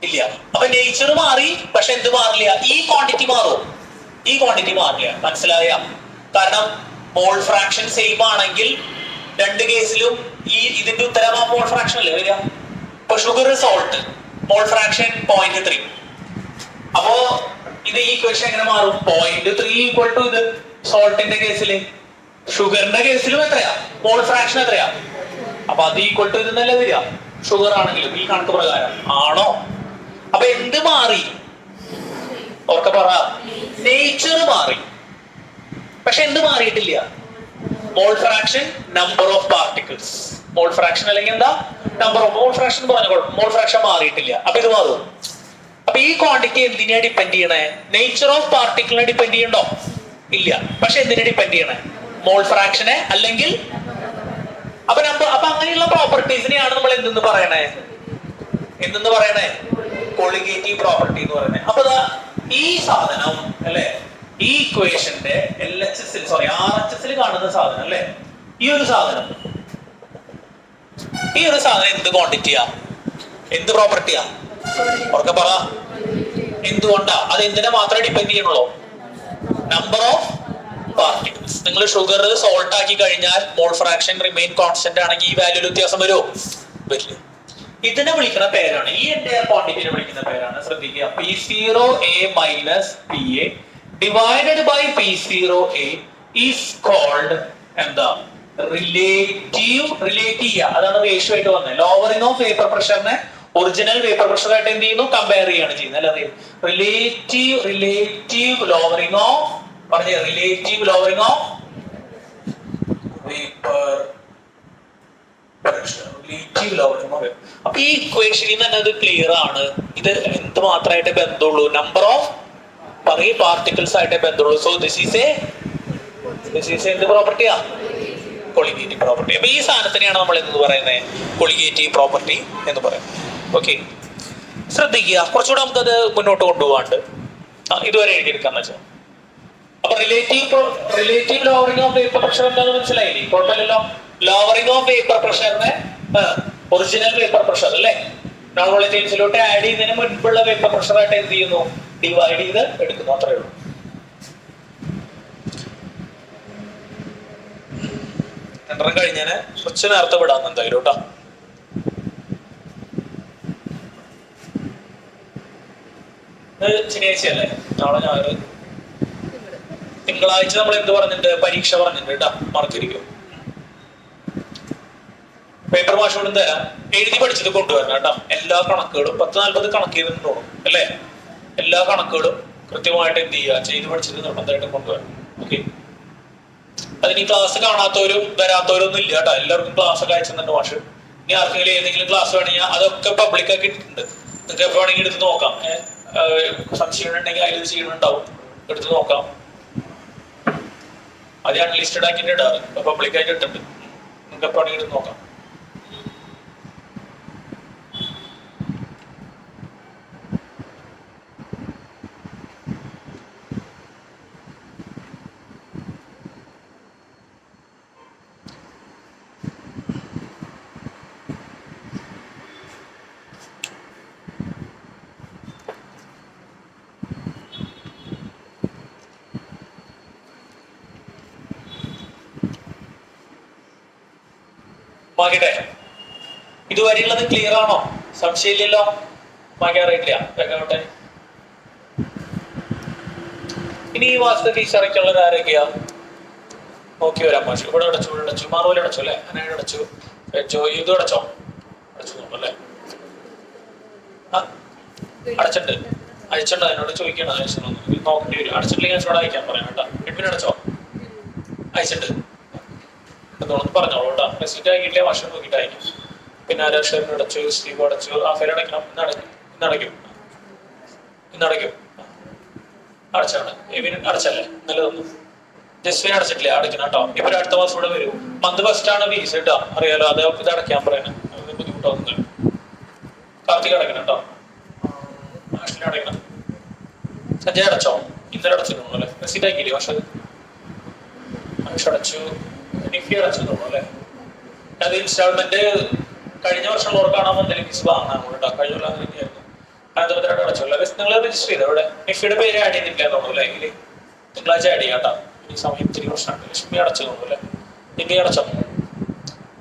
ഇല്ല. അപ്പൊ നേച്ചർ മാറി, പക്ഷെ എന്ത് മാറില്ല? ഈ ക്വാണ്ടിറ്റി മാറും, ഈ ക്വാണ്ടിറ്റി മാറില്ല. മനസ്സിലായ? കാരണം മോൾ ഫ്രാക്ഷൻ സെയിം ആണെങ്കിൽ രണ്ട് കേസിലും ഇതിന്റെ ഉത്തരം ആ മോൾ ഫ്രാക്ഷൻ അല്ലേ വരിക. ഇപ്പൊ ഷുഗർ സോൾട്ട് മോൾ ഫ്രാക്ഷൻ 0.3. അപ്പോ ഇത് ഈ ഇക്വേഷൻ എങ്ങനെ മാറും? 0.3 ഈക്വൽ ടു ഇത് സോൾട്ടിന്റെ കേസിൽ. ഷുഗറിന്റെ കേസിലും എത്രയാ? മോൾ ഫ്രാക്ഷൻ എത്രയാ? അപ്പൊ അത് ഈക്വൽ ടു ഇതെന്നല്ലേ വരിക ഷുഗർ ആണെങ്കിലും ഈ കണക്ക് പ്രകാരം. ആണോ? അപ്പൊ എന്ത് മാറി? ഓർക്ക പറ. നേച്ചർ മാറി, പക്ഷെ എന്ത് മാറിയിട്ടില്ല? Mole fraction, number of particles. Mole fraction അല്ലെങ്കിൽ എന്താ? നമ്പർ ഓഫ് മോൾ ഫ്രാക്ഷൻ പറഞ്ഞ മോൾ ഫ്രാക്ഷൻ മാറിയിട്ടില്ല. അപ്പൊ ഇത് മാറും. അപ്പൊ ഈ ക്വാണ്ടിറ്റി എന്തിനാ ഡിപ്പെൻഡ് ചെയ്യണേ? നേച്ചർ ഓഫ് പാർട്ടിക്കിളിനെ ഡിപ്പെൻഡ് ചെയ്യണ്ടോ? ഇല്ല. പക്ഷെ എന്തിനെ ഡിപ്പെൻഡ് ചെയ്യണേ? മോൾ ഫ്രാക്ഷനെ അല്ലെങ്കിൽ. അപ്പൊ അങ്ങനെയുള്ള പ്രോപ്പർട്ടീസിനെയാണ് നമ്മൾ എന്തെന്ന് പറയണേ? കൊളിഗേറ്റീവ് പ്രോപ്പർട്ടി എന്ന് പറയുന്നത്. അപ്പൊ ഈ സാധനം അല്ലെ, ഈ ഇക്വേഷന്റെ RHS കാണുന്ന സാധനം അല്ലെ, ഈ ഒരു സാധനം എന്ത് ക്വാണ്ടിറ്റിയാ? എന്ത് പ്രോപ്പർട്ടിയാ? ഓർക്കെ പറ. എന്തുകൊണ്ടാ? അത് എന്തിനെ മാത്രമേ ഡിപ്പെൻഡ് ചെയ്യണുള്ളൂ? Number of particles. നിങ്ങൾ ഷുഗർ സോൾട്ട് ആക്കി കഴിഞ്ഞാൽ മോൾ ഫ്രാക്ഷൻ റിമെയിൻ കോൺസ്റ്റന്റ് ആണെങ്കിൽ ഈ വാല്യൂല് വ്യത്യാസം വരുമോ? വരില്ല. ഇതിനെ വിളിക്കുന്ന പേരാണ്, ഈ എൻറ്റയർ ക്വാണ്ടിറ്റിനെ വിളിക്കുന്ന പേരാണ്, ശ്രദ്ധിക്കുക, P0A minus PA divided by P0A is called എന്താ? റിലേറ്റീവ്. അതാണ് റേഷ്യോ ആയിട്ട് വന്നത്. ലോവറിംഗ് ഓഫ് വേപ്പർ പ്രഷറിനെ ഒറിജിനൽ വേപ്പർ പ്രഷർ ആയിട്ട് എന്ത് ചെയ്യുന്നു? കമ്പയർ ചെയ്യാണ് ചെയ്യുന്നത്. അല്ലാതെ relative lowering of vapour pressure. അപ്പൊ ഈ ഇക്വേഷനിൽ തന്നെ അത് ക്ലിയർ ആണ്. ഇത് എന്ത് മാത്രമായിട്ട് ബന്ധമുള്ളൂ? നമ്പർ ഓഫ് പാർട്ടിക്കിൾസ് ആയിട്ട് ബന്ധമുള്ളൂ. സോ ദിസ് ഈസ് എന്ത് പ്രോപ്പർട്ടിയാ? Colligative property. അപ്പൊ ഈ സാധനത്തിനെയാണ് നമ്മൾ എന്ത് പറയുന്നത്? കൊളിഗേറ്റീവ് പ്രോപ്പർട്ടി എന്ന് പറയുന്നത്. ഓക്കെ, ശ്രദ്ധിക്കുക. കുറച്ചുകൂടെ നമുക്കത് മുന്നോട്ട് കൊണ്ടുപോകാണ്ട് ഇതുവരെ എഴുതിയെടുക്കാന്ന് വെച്ചാൽ. അപ്പൊ relative lowering of vapour pressure എന്താണെന്ന് മനസ്സിലായില്ലേ? കുഴപ്പമില്ലല്ലോ. ലോവറിംഗ് ഓഫ് വേപ്പർ പ്രഷറിനെ ഒറിജിനൽ വേപ്പർ പ്രഷർ അല്ലെ, നോൺ വോളറ്റൈൽസിലോട്ട് ആഡ് ചെയ്യുന്നതിന് മുൻപുള്ള വേപ്പർ പ്രഷർ ആയിട്ട് എന്ത് ചെയ്യുന്നു? ഡിവൈഡ് ചെയ്ത് എടുക്കുന്നു. അത്രേ ഉള്ളൂ. രണ്ടെണ്ണം കഴിഞ്ഞാൽ കുറച്ച് നേരത്തെ വിടാന്ന് എന്തായാലും കേട്ടോ. ശനിയാഴ്ചയല്ലേ? നാളെ ഞായർ. തിങ്കളാഴ്ച നമ്മൾ എന്ത് പറഞ്ഞിട്ടുണ്ട്? പരീക്ഷ പറഞ്ഞിട്ടുണ്ട് കേട്ടോ, മറക്കിരിക്കും. പേപ്പർ വാഷോടും തരാം, എഴുതി പഠിച്ചിട്ട് കൊണ്ടുവരണം കേട്ടോ. എല്ലാ കണക്കുകളും 10-40 കണക്ക് ചെയ്തിട്ടുണ്ടോളും അല്ലേ? എല്ലാ കണക്കുകളും കൃത്യമായിട്ട് എന്ത് ചെയ്യുക? ചെയ്ത് പഠിച്ചിട്ട് നിർബന്ധമായിട്ട് കൊണ്ടുവരണം. ഓക്കെ, അതിന് ക്ലാസ് കാണാത്തവരും വരാത്തവരും ഒന്നും ഇല്ല കേട്ടോ. എല്ലാവർക്കും ക്ലാസ് ഒക്കെ അയച്ചിട്ടുണ്ട് മാഷ്. ഇനി ആർക്കെങ്കിലും ഏതെങ്കിലും ക്ലാസ് വേണമെങ്കിൽ അതൊക്കെ പബ്ലിക് ആക്കി ഇട്ടിട്ടുണ്ട്. നിങ്ങൾക്ക് എപ്പോൾ വേണമെങ്കിൽ എടുത്ത് നോക്കാം. സംശയം ഉണ്ടെങ്കിൽ അതിൽ ചെയ്യണുണ്ടാവും, എടുത്ത് നോക്കാം. അത് അൺലിസ്റ്റഡ് ആക്കിയിട്ട് ഇടാറ്, പബ്ലിക് ആയിട്ട് ഇട്ടിട്ടുണ്ട്. നിങ്ങൾക്ക് എപ്പോൾ വേണമെങ്കിൽ എടുത്ത് നോക്കാം. മാക്കിട്ടെ. ഇതുവരെയുള്ളത് ക്ലിയർ ആണോ? സംശയമില്ലല്ലോ? മാക്കാറിയില്ല. വേഗോട്ടെ. ഇനി ഈ മാസത്തെ ഫീസ് അടയ്ക്കുള്ളത് ആരൊക്കെയാ? നോക്കി വരാം. മാഷ് ഇവിടെ അടച്ചു, മാറുപോലെ അടച്ചു അല്ലേ? അങ്ങനെ അടച്ചു, വെച്ചോ. ഇതും അടച്ചോ? അടച്ചു അല്ലേ? അടച്ചിട്ടുണ്ട്. അയച്ചിട്ടുണ്ട്. അതിനോട് ചോദിക്കണം. നോക്കേണ്ടി വരും. അടച്ചിട്ടില്ലെങ്കിൽ എന്നോട് അയക്കാൻ പറയാം കേട്ടോ. എഡ്മിൻ അടച്ചോ? അയച്ചിട്ടുണ്ട് എന്നോടൊന്ന് പറഞ്ഞോളൂ കേട്ടോ. മെസ്സേജ് ആക്കിയിട്ടില്ലേ? മാഷ് നോക്കിയിട്ട് അയക്കും. പിന്നെ ആരാക്ഷരൻ അടച്ചു, സ്റ്റീവ് അടച്ചു. ആ ഫയൽ അടയ്ക്കണം. ഇന്നടയ്ക്കും. അടച്ചാണ്. എവിൻ അടച്ചല്ലേ? നല്ലതൊന്നും ജസ്വിൻ അടച്ചിട്ടില്ലേ? അടയ്ക്കണം കേട്ടോ. ഇവർ അടുത്ത മാസം ഇവിടെ വരും. മന്ത് ഫസ്റ്റ് ആണ് ഫീസ് കേട്ടോ. അറിയാലോ. അത് ഇത് അടയ്ക്കാൻ പറയണം. അതിന് ബുദ്ധിമുട്ടൊന്നും. കാർത്തിക അടയ്ക്കണം കേട്ടോ. ആഷിനെ അടയ്ക്കണം. സഞ്ജയ് അടച്ചോ? ഇന്നലെ അടച്ചിരുന്നു അല്ലേ? മെസ്സേജ് ആക്കിയില്ലേ? പക്ഷെ ആഷ് അടച്ചു. നിഫി അടച്ചു തോന്നുന്നു അല്ലേ? അത് ഇൻസ്റ്റാൾമെന്റ് കഴിഞ്ഞ വർഷമുള്ളവർക്കാണോ എന്തെങ്കിലും ഫീസ് വാങ്ങാൻ കേട്ടോ. കഴിഞ്ഞ തന്നെയായിരുന്നു. അനന്തപുരം അടച്ചു അല്ലേ? നിങ്ങൾ രജിസ്റ്റർ ചെയ്തോ? ഇവിടെ നിഫിയുടെ പേര് ആഡ് ചെയ്തിട്ടില്ല തോന്നുന്നു അല്ലേ? എങ്കിൽ തിങ്കളാഴ്ച ആഡ് ചെയ്യാം കേട്ടോ. ഈ സമയം ഇത്തിരി പ്രശ്നമുണ്ട്. ലക്ഷ്മി അടച്ചു തോന്നുന്നു അല്ലേ? നിന്നെ അടച്ചോ?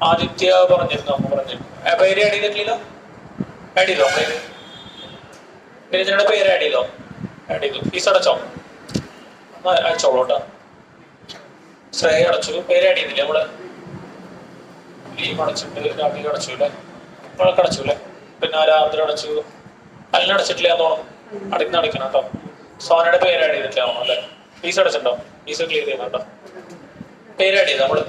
ആദിത്യ പറഞ്ഞിരുന്നു. അമ്മ പറഞ്ഞിരുന്നു. പേര് ആഡ് ചെയ്തിട്ടില്ലല്ലോ? ആഡ് ചെയ്തോ? പേര് നിങ്ങളുടെ പേര് ആഡ് ചെയ്തോ? ആഡ് ചെയ്തു. ഫീസ് അടച്ചോ? അയച്ചോളൂ കേട്ടോ. ശ്രേയ അടച്ചു. പേര് ആഡ് ചെയ്തില്ലേ? നമ്മള് ലീവ് അടച്ചിട്ടുണ്ട്. രാവിലെ അടച്ചു അല്ലേ? നമ്മളൊക്കെ അടച്ചു അല്ലേ? പിന്നെ ആരാധന അടച്ചു. അടച്ചിട്ടില്ല തോന്നുന്നു. അടയ്ക്കണം കേട്ടോ. സോനയുടെ പേര് ആഡ് ചെയ്തിട്ടില്ല തോന്നുന്നു അല്ലേ? ഫീസ് അടച്ചിട്ടുണ്ടോ? ഫീസ് ക്ലിയർ ചെയ്യുന്ന കേട്ടോ. പേര് ആഡ് ചെയ്ത നമ്മള്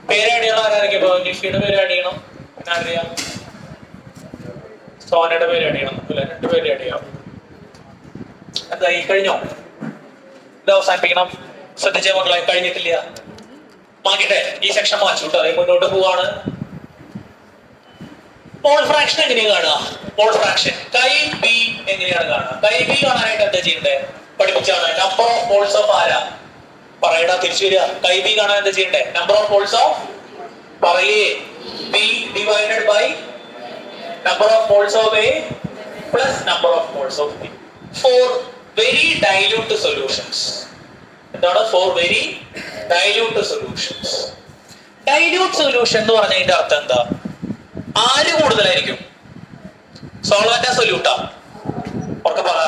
പേര് ആഡ് ചെയ്യണം. ആരായിരിക്കും? നിഫിയുടെ പേര് ആഡ് ചെയ്യണം. പിന്നെ ആരെയാ? സോനയുടെ പേര് ആഡ് ചെയ്യണം അല്ലെ? 2 പേര് ആഡ് ചെയ്യാം. എന്തായി? കഴിഞ്ഞോ? ഇത് അവസാനിപ്പിക്കണം. ശ്രദ്ധിച്ച മക്കളെ, കഴിഞ്ഞിട്ടില്ല. മാറ്റിട്ടെ. ഈ സെക്ഷൻ മാച്ചു കേട്ടോ. മുന്നോട്ട് പോവാണ്. മോൾ ഫ്രാക്ഷൻ എങ്ങനെയാ കാണുക? മോൾ ഫ്രാക്ഷൻ കൈ ബി എങ്ങനെയാണ് കാണുക? കൈ ബി കാണാനായിട്ട് എന്താ ചെയ്യണ്ടേ? പഠിപ്പിച്ചാണ്. നമ്പർ ഓഫ് മോൾസ് ഓഫ് ആരാ? പറയടാ, തിരിച്ചു വരിക. കൈ ബി കാണാൻ എന്താ ചെയ്യണ്ടേ? നമ്പർ ഓഫ് മോൾസ് ഓഫ് പറയേ B divided by number of moles of A plus number of moles of B for very dilute solutions. എന്താണ്? For very dilute solutions. Dilute solution എന്ന് പറഞ്ഞതിന്റെ അർത്ഥം എന്താ? ആര് കൂടുതലായിരിക്കും? സോൾവെന്റാ സൊല്യൂട്ടാ? ഒക്കെ പറ.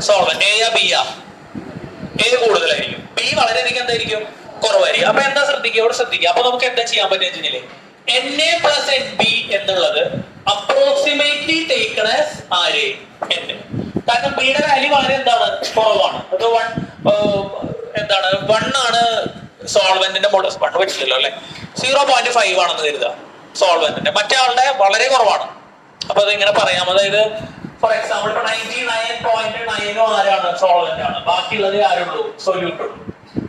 സോൾവെന്റ് എയാ ബിയാ? എ കൂടുതലായിരിക്കും. ബി വളരെയധികം എന്തായിരിക്കും? കുറവായിരിക്കും. അപ്പൊ എന്താ ശ്രദ്ധിക്കുക? ഇവിടെ ശ്രദ്ധിക്കുക. അപ്പൊ നമുക്ക് എന്താ ചെയ്യാൻ പറ്റുക വെച്ചില്ലേ? NA plus NB എന്നുള്ളത് അപ്രോക്സിമേറ്റ്ലി ടേക്കൺ ആസ് ആര്? NA. കാരണം ബിയുടെ വാല്യൂ വളരെ എന്താണ്? കുറവാണ്. അത് എന്താണ്? 1 ആണ് സോൾവെന്റിന്റെ മോഡസ്. 1 വെച്ചില്ലല്ലോ അല്ലെ? 0.5 ആണെന്ന് കരുതുക സോൾവെന്റിന്റെ. മറ്റേ ആളുടെ വളരെ കുറവാണ്. അപ്പൊ അത് ഇങ്ങനെ പറയാം. അതായത് ഫോർ എക്സാമ്പിൾ 99.9 ആരാണ്? സോൾവെന്റ് ആണ്. ബാക്കിയുള്ളത് ആരുള്ളൂ? സൊല്യൂട്ട് ഉള്ളൂ.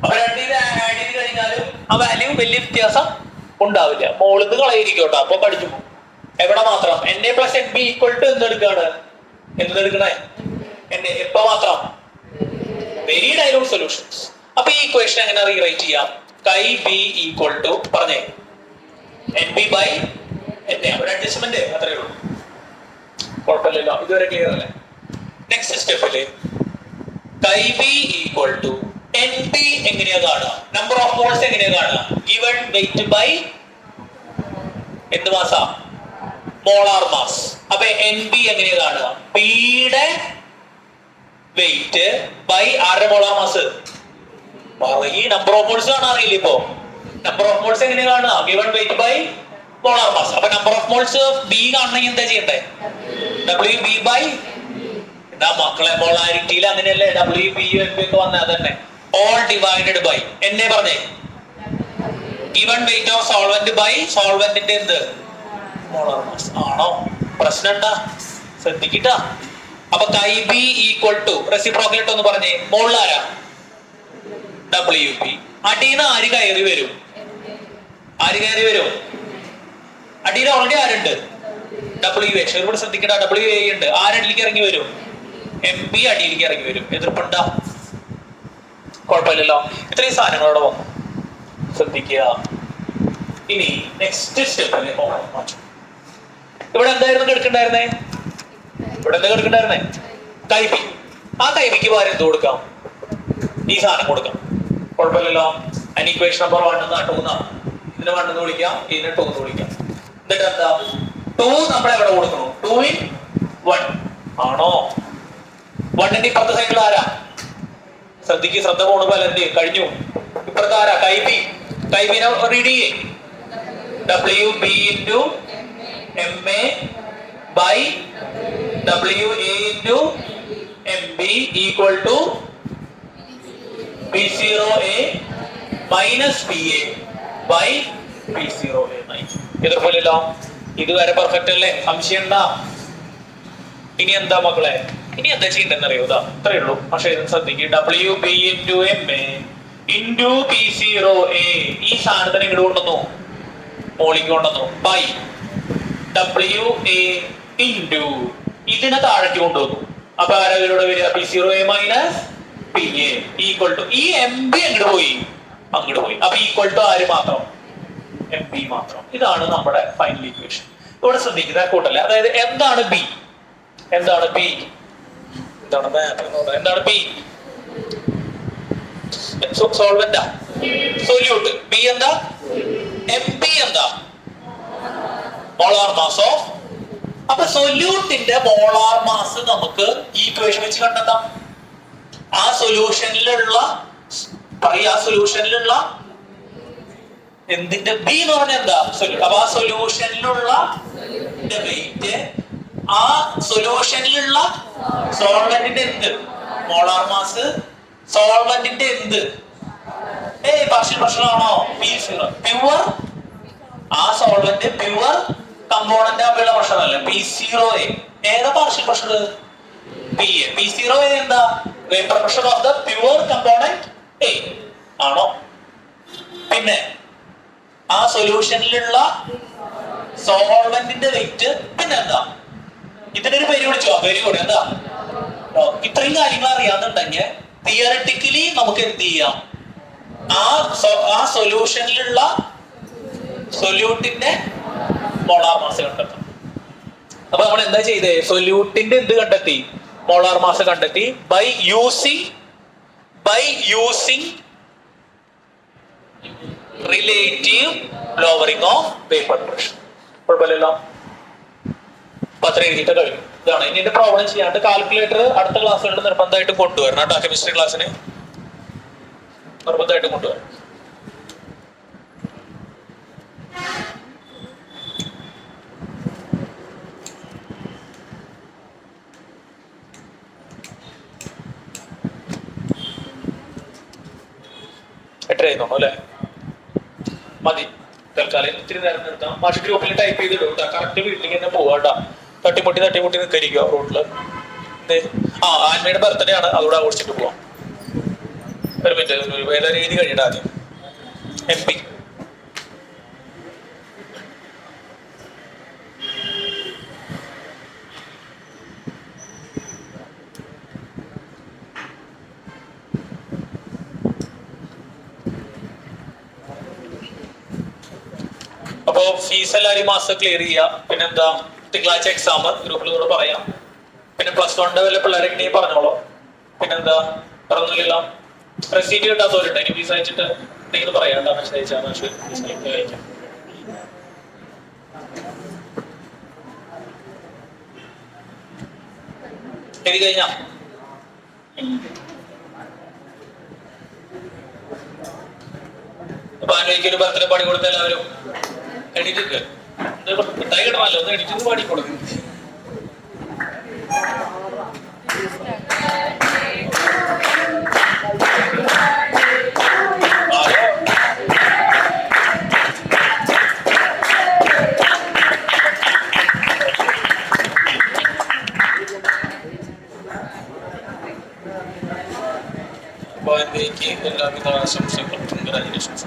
അപ്പൊ രണ്ടിന് ആഡ് ചെയ്ത് കഴിഞ്ഞാലും ആ വാല്യൂ വലിയ വ്യത്യാസം ഉണ്ടാവില്ല. മോളിന്ന് കളയിരിക്കും കേട്ടോ. അപ്പൊ പഠിച്ചു പോകും. എവിടെ മാത്രം? NA plus NB equal to എന്തെടുക്കാണ്? എന്തെടുക്കണേ? എപ്പോ മാത്രം? Very dilute solutions. അപ്പൊ ഈ ഇക്വേഷൻ എങ്ങനെ റീറൈറ്റ് ചെയ്യാം? കൈ ബി ഈക്വൽ ടു പറഞ്ഞേ NB ബൈ NA. ഒരു അഡ്ജസ്റ്റ്മെന്റ് അത്രയേ ഉള്ളൂ. കുഴപ്പമില്ലല്ലോ? ഇതുവരെ ക്ലിയർ അല്ലേ? നെക്സ്റ്റ് സ്റ്റെപ്പില് കൈ ബി ഈക്വൽ ടു NB എങ്ങനെയാ കാണുക? നമ്പർ ഓഫ് മോൾസ് എങ്ങനെയാ കാണുക? ഗിവൺ വെയിറ്റ് ബൈ എന്ത് മാസാ? Molar mass. അപ്പൊ NB എങ്ങനെയാ കാണുക? ബിയുടെ വെയിറ്റ് ബൈ ആരുടെ മോളാർ മാസ്? ഈ നമ്പർ ഓഫ് മോൾസ് കാണാൻ അറിയില്ല. ഇപ്പോ നമ്പർ ഓഫ് മോൾസ് എങ്ങനെയാ കാണുക? Given weight by molar mass. അപ്പൊ നമ്പർ ഓഫ് മോൾസ് ബി കാണണമെങ്കിൽ എന്താ ചെയ്യണ്ടേ? WB ബൈ എന്താ മക്കളെ? മോളാരിറ്റിയിൽ അങ്ങനെയല്ലേ? WB NB ഒക്കെ വന്നാൽ തന്നെ all divided by NA പറഞ്ഞേ given weight of solvent by solventന്റെ എന്ത്? Molar mass. ആണോ? പ്രശ്നം എന്താ? ശ്രദ്ധിക്കട്ടാ. അപ്പൊ chi B equal to reciprocal ഒന്ന് പറഞ്ഞേ. മോളിൽ ആരാ? WB. അടിയിൽ ആര് കയറി വരും? ആര് കയറി വരും? അടിയിൽ ഓൾറെഡി ആരുണ്ട്? WA. ഇവിടെ ശ്രദ്ധിക്കട്ടാ. WA ഉണ്ട്. ആരടിയിലേക്ക് ഇറങ്ങി വരും? MB അടിയിലേക്ക് ഇറങ്ങി വരും. എതിർപ്പുണ്ടാ? കുഴപ്പമില്ലല്ലോ. ഇത്രയും സാധനങ്ങളോടെ വന്നു. ശ്രദ്ധിക്കുക. ഇനി നെക്സ്റ്റ് സ്റ്റെപ്പില് മാറ്റും. ഇവിടെ എന്തായിരുന്നു കിടക്കണ്ടായിരുന്നേ? ഇവിടെ എന്താ കിടക്കണ്ടായിരുന്നേ? കൈബി. ആ കൈബിക്ക് പകരം എന്ത് കൊടുക്കാം? ഈ സാധനം കൊടുക്കാം. കുഴപ്പമില്ലല്ലോ. അതിന് ഇക്വേഷൻ നമ്പർ 1 2 ഇതിന് 1 എന്ന് വിളിക്കാം, ഇതിന് 2 എന്ന് വിളിക്കാം. എന്നിട്ട് എന്താ 2 നമ്മൾ എവിടെ കൊടുക്കണം? 2 in 1 ആണോ? 1ന്റെ ഇപ്പുറത്തെ സൈഡിൽ ആരാ? ശ്രദ്ധ പോണു പലരുടെ കഴിഞ്ഞു. ഇപ്പുറത്തെ ആരാ? കൈബിനെ റീഡ് ചെയ്യേ. WB into MA by WA into MB equal to P0A minus PA by P0A. ഇതുപോലെയല്ലോ. ഇതുവരെ പെർഫെക്റ്റ് അല്ലേ? സംശയം ഉണ്ടാ? ഇനി എന്താ മക്കളെ? ഇനി എന്താ ചെയ്യണ്ടെന്ന് അറിയോ? അത്രേ ഉള്ളൂ. പക്ഷെ ഇത് ശ്രദ്ധിക്കുക. WB into MA into P0A ഈ സാധനത്തിന് ഇങ്ങോട്ട് കൊണ്ടുവന്നു, മോളിക്ക് കൊണ്ടുവന്നു, ബൈ WA into ഇതിനെ താഴേക്ക് കൊണ്ടുവന്നു. അപ്പൊ ആരാ ഇതിലൂടെ വരിക? P0A minus PA equal to ഈ MB അങ്ങോട്ട് പോയി. അപ്പൊ ഈക്വൽ ടു ആര് മാത്രം? MB മാത്രം. ഇതാണ് നമ്മുടെ ഫൈനൽ ഇക്വേഷൻ. ഇവിടെ ശ്രദ്ധിക്കുക കൂട്ടല്ലേ. അതായത് എന്താണ് B? എന്താണ് B? എന്താണ് B? സോൾവെന്റാ? സൊല്യൂട്ട്. B എന്താ? MB എന്താ? Molar mass of. അപ്പൊ സൊല്യൂട്ടിന്റെ മോളാർ മാസ് നമുക്ക് ഈ ഇക്വേഷൻ വെച്ച് കണ്ടെത്താം. ആ സൊല്യൂഷനിലുള്ള എന്തിന്റെ B എന്ന് പറഞ്ഞാൽ എന്താ? അപ്പൊ ആ സൊല്യൂഷനിലുള്ള വെയിറ്റ്, ആ സൊല്യൂഷനിലുള്ള സോൾവെന്റിന്റെ എന്ത്? Molar mass. സോൾവെന്റിന്റെ എന്ത്? പാർഷ്യൽ പ്രഷർ ആണോ? P0 pure. ആ സോൾവെന്റ് പ്യുവർ കമ്പോണന്റ് ആവുള്ള പ്രഷർ അല്ല, P0A. ഏതാ പാർഷ്യൽ പ്രഷർ? PA. P0A എന്താ? Vapour pressure of the pure component A ആണോ? പിന്നെ ആ സൊല്യൂഷനിലുള്ള സോൾവെന്റിന്റെ വെയിറ്റ് പിന്നെ എന്താ? ഇതിനൊരു പേര് വിളിച്ചോ? Very good. എന്താ? ഇത്രയും കാര്യങ്ങൾ അറിയാന്നുണ്ടെങ്കിൽ തിയററ്റിക്കലി നമുക്ക് എന്ത് ചെയ്യാം? ആ സൊല്യൂഷനിലുള്ള സൊല്യൂട്ടിന്റെ മോളാർ മാസ് കണ്ടെത്താം. അപ്പൊ നമ്മൾ എന്താ ചെയ്തേ? സൊല്യൂട്ടിന്റെ എന്ത് കണ്ടെത്തി? മോളാർ മാസ് കണ്ടെത്തി by using relative lowering of vapour pressure. കുഴപ്പമില്ലല്ലോ. അപ്പൊ അത്ര എഴുതിയിട്ട് കഴിയും. ഇതാണ്. ഇനി എന്റെ പ്രോബ്ലം ചെയ്യാണ്ട് കാൽക്കുലേറ്റർ അടുത്ത ക്ലാസ്സുകളിൽ നിർബന്ധമായിട്ട് കൊണ്ടുവരണം കേട്ടോ. കെമിസ്ട്രി ക്ലാസ്സിന് നിർബന്ധമായിട്ട് കൊണ്ടുവരണം. എട്ടരയായിരുന്നു അല്ലേ? മതി. തൽക്കാലം ഇത്തിരി നേരം നിർത്താം. മാഷ് ഗ്രൂപ്പിൽ ടൈപ്പ് ചെയ്തിടും കേട്ടോ. കറക്റ്റ് വീട്ടിലേക്ക് തന്നെ പോവാട്ടാ. തട്ടിമുട്ടി നിൽക്കരിക്കുക റോഡില്. ആൻമയുടെ ബർത്ത്ഡേ ആണ്, അതുകൂടെ ആഘോഷിച്ചിട്ട് പോവാം. ഒരു മിനിറ്റ്, വേറെ രീതി കഴിയട്ടെ ആദ്യം. MP അപ്പൊ ഫീസ് എല്ലാവരും മാസം ക്ലിയർ ചെയ്യുക. പിന്നെന്താ, തിങ്കളാഴ്ച എക്സാം ഗ്രൂപ്പിലൂടെ പറയാം. പിന്നെ +1 വല്ല പിള്ളേരൊക്കെ നീ പറഞ്ഞോളൂ. പിന്നെന്താ, പറഞ്ഞില്ല റെസീറ്റ് കിട്ടാത്തവരുണ്ട്. ഇനി ഫീസ് അയച്ചിട്ട് നിങ്ങൾ പറയാം. മെസ്സേജ് അയക്കാം. എഴുതി കഴിഞ്ഞാ അപ്പൊ ആലോചിക്കൊരു ബർത്ത്ഡേ പാടി കൊടുത്ത എല്ലാവരും എണീറ്റ് മിഠായി കിട്ടണമല്ലോ, ഒന്ന് എണീറ്റ് പാടി കൊടുക്കും. എല്ലാവിധ ആശംസകളും, കൺഗ്രാജുലേഷൻസ്.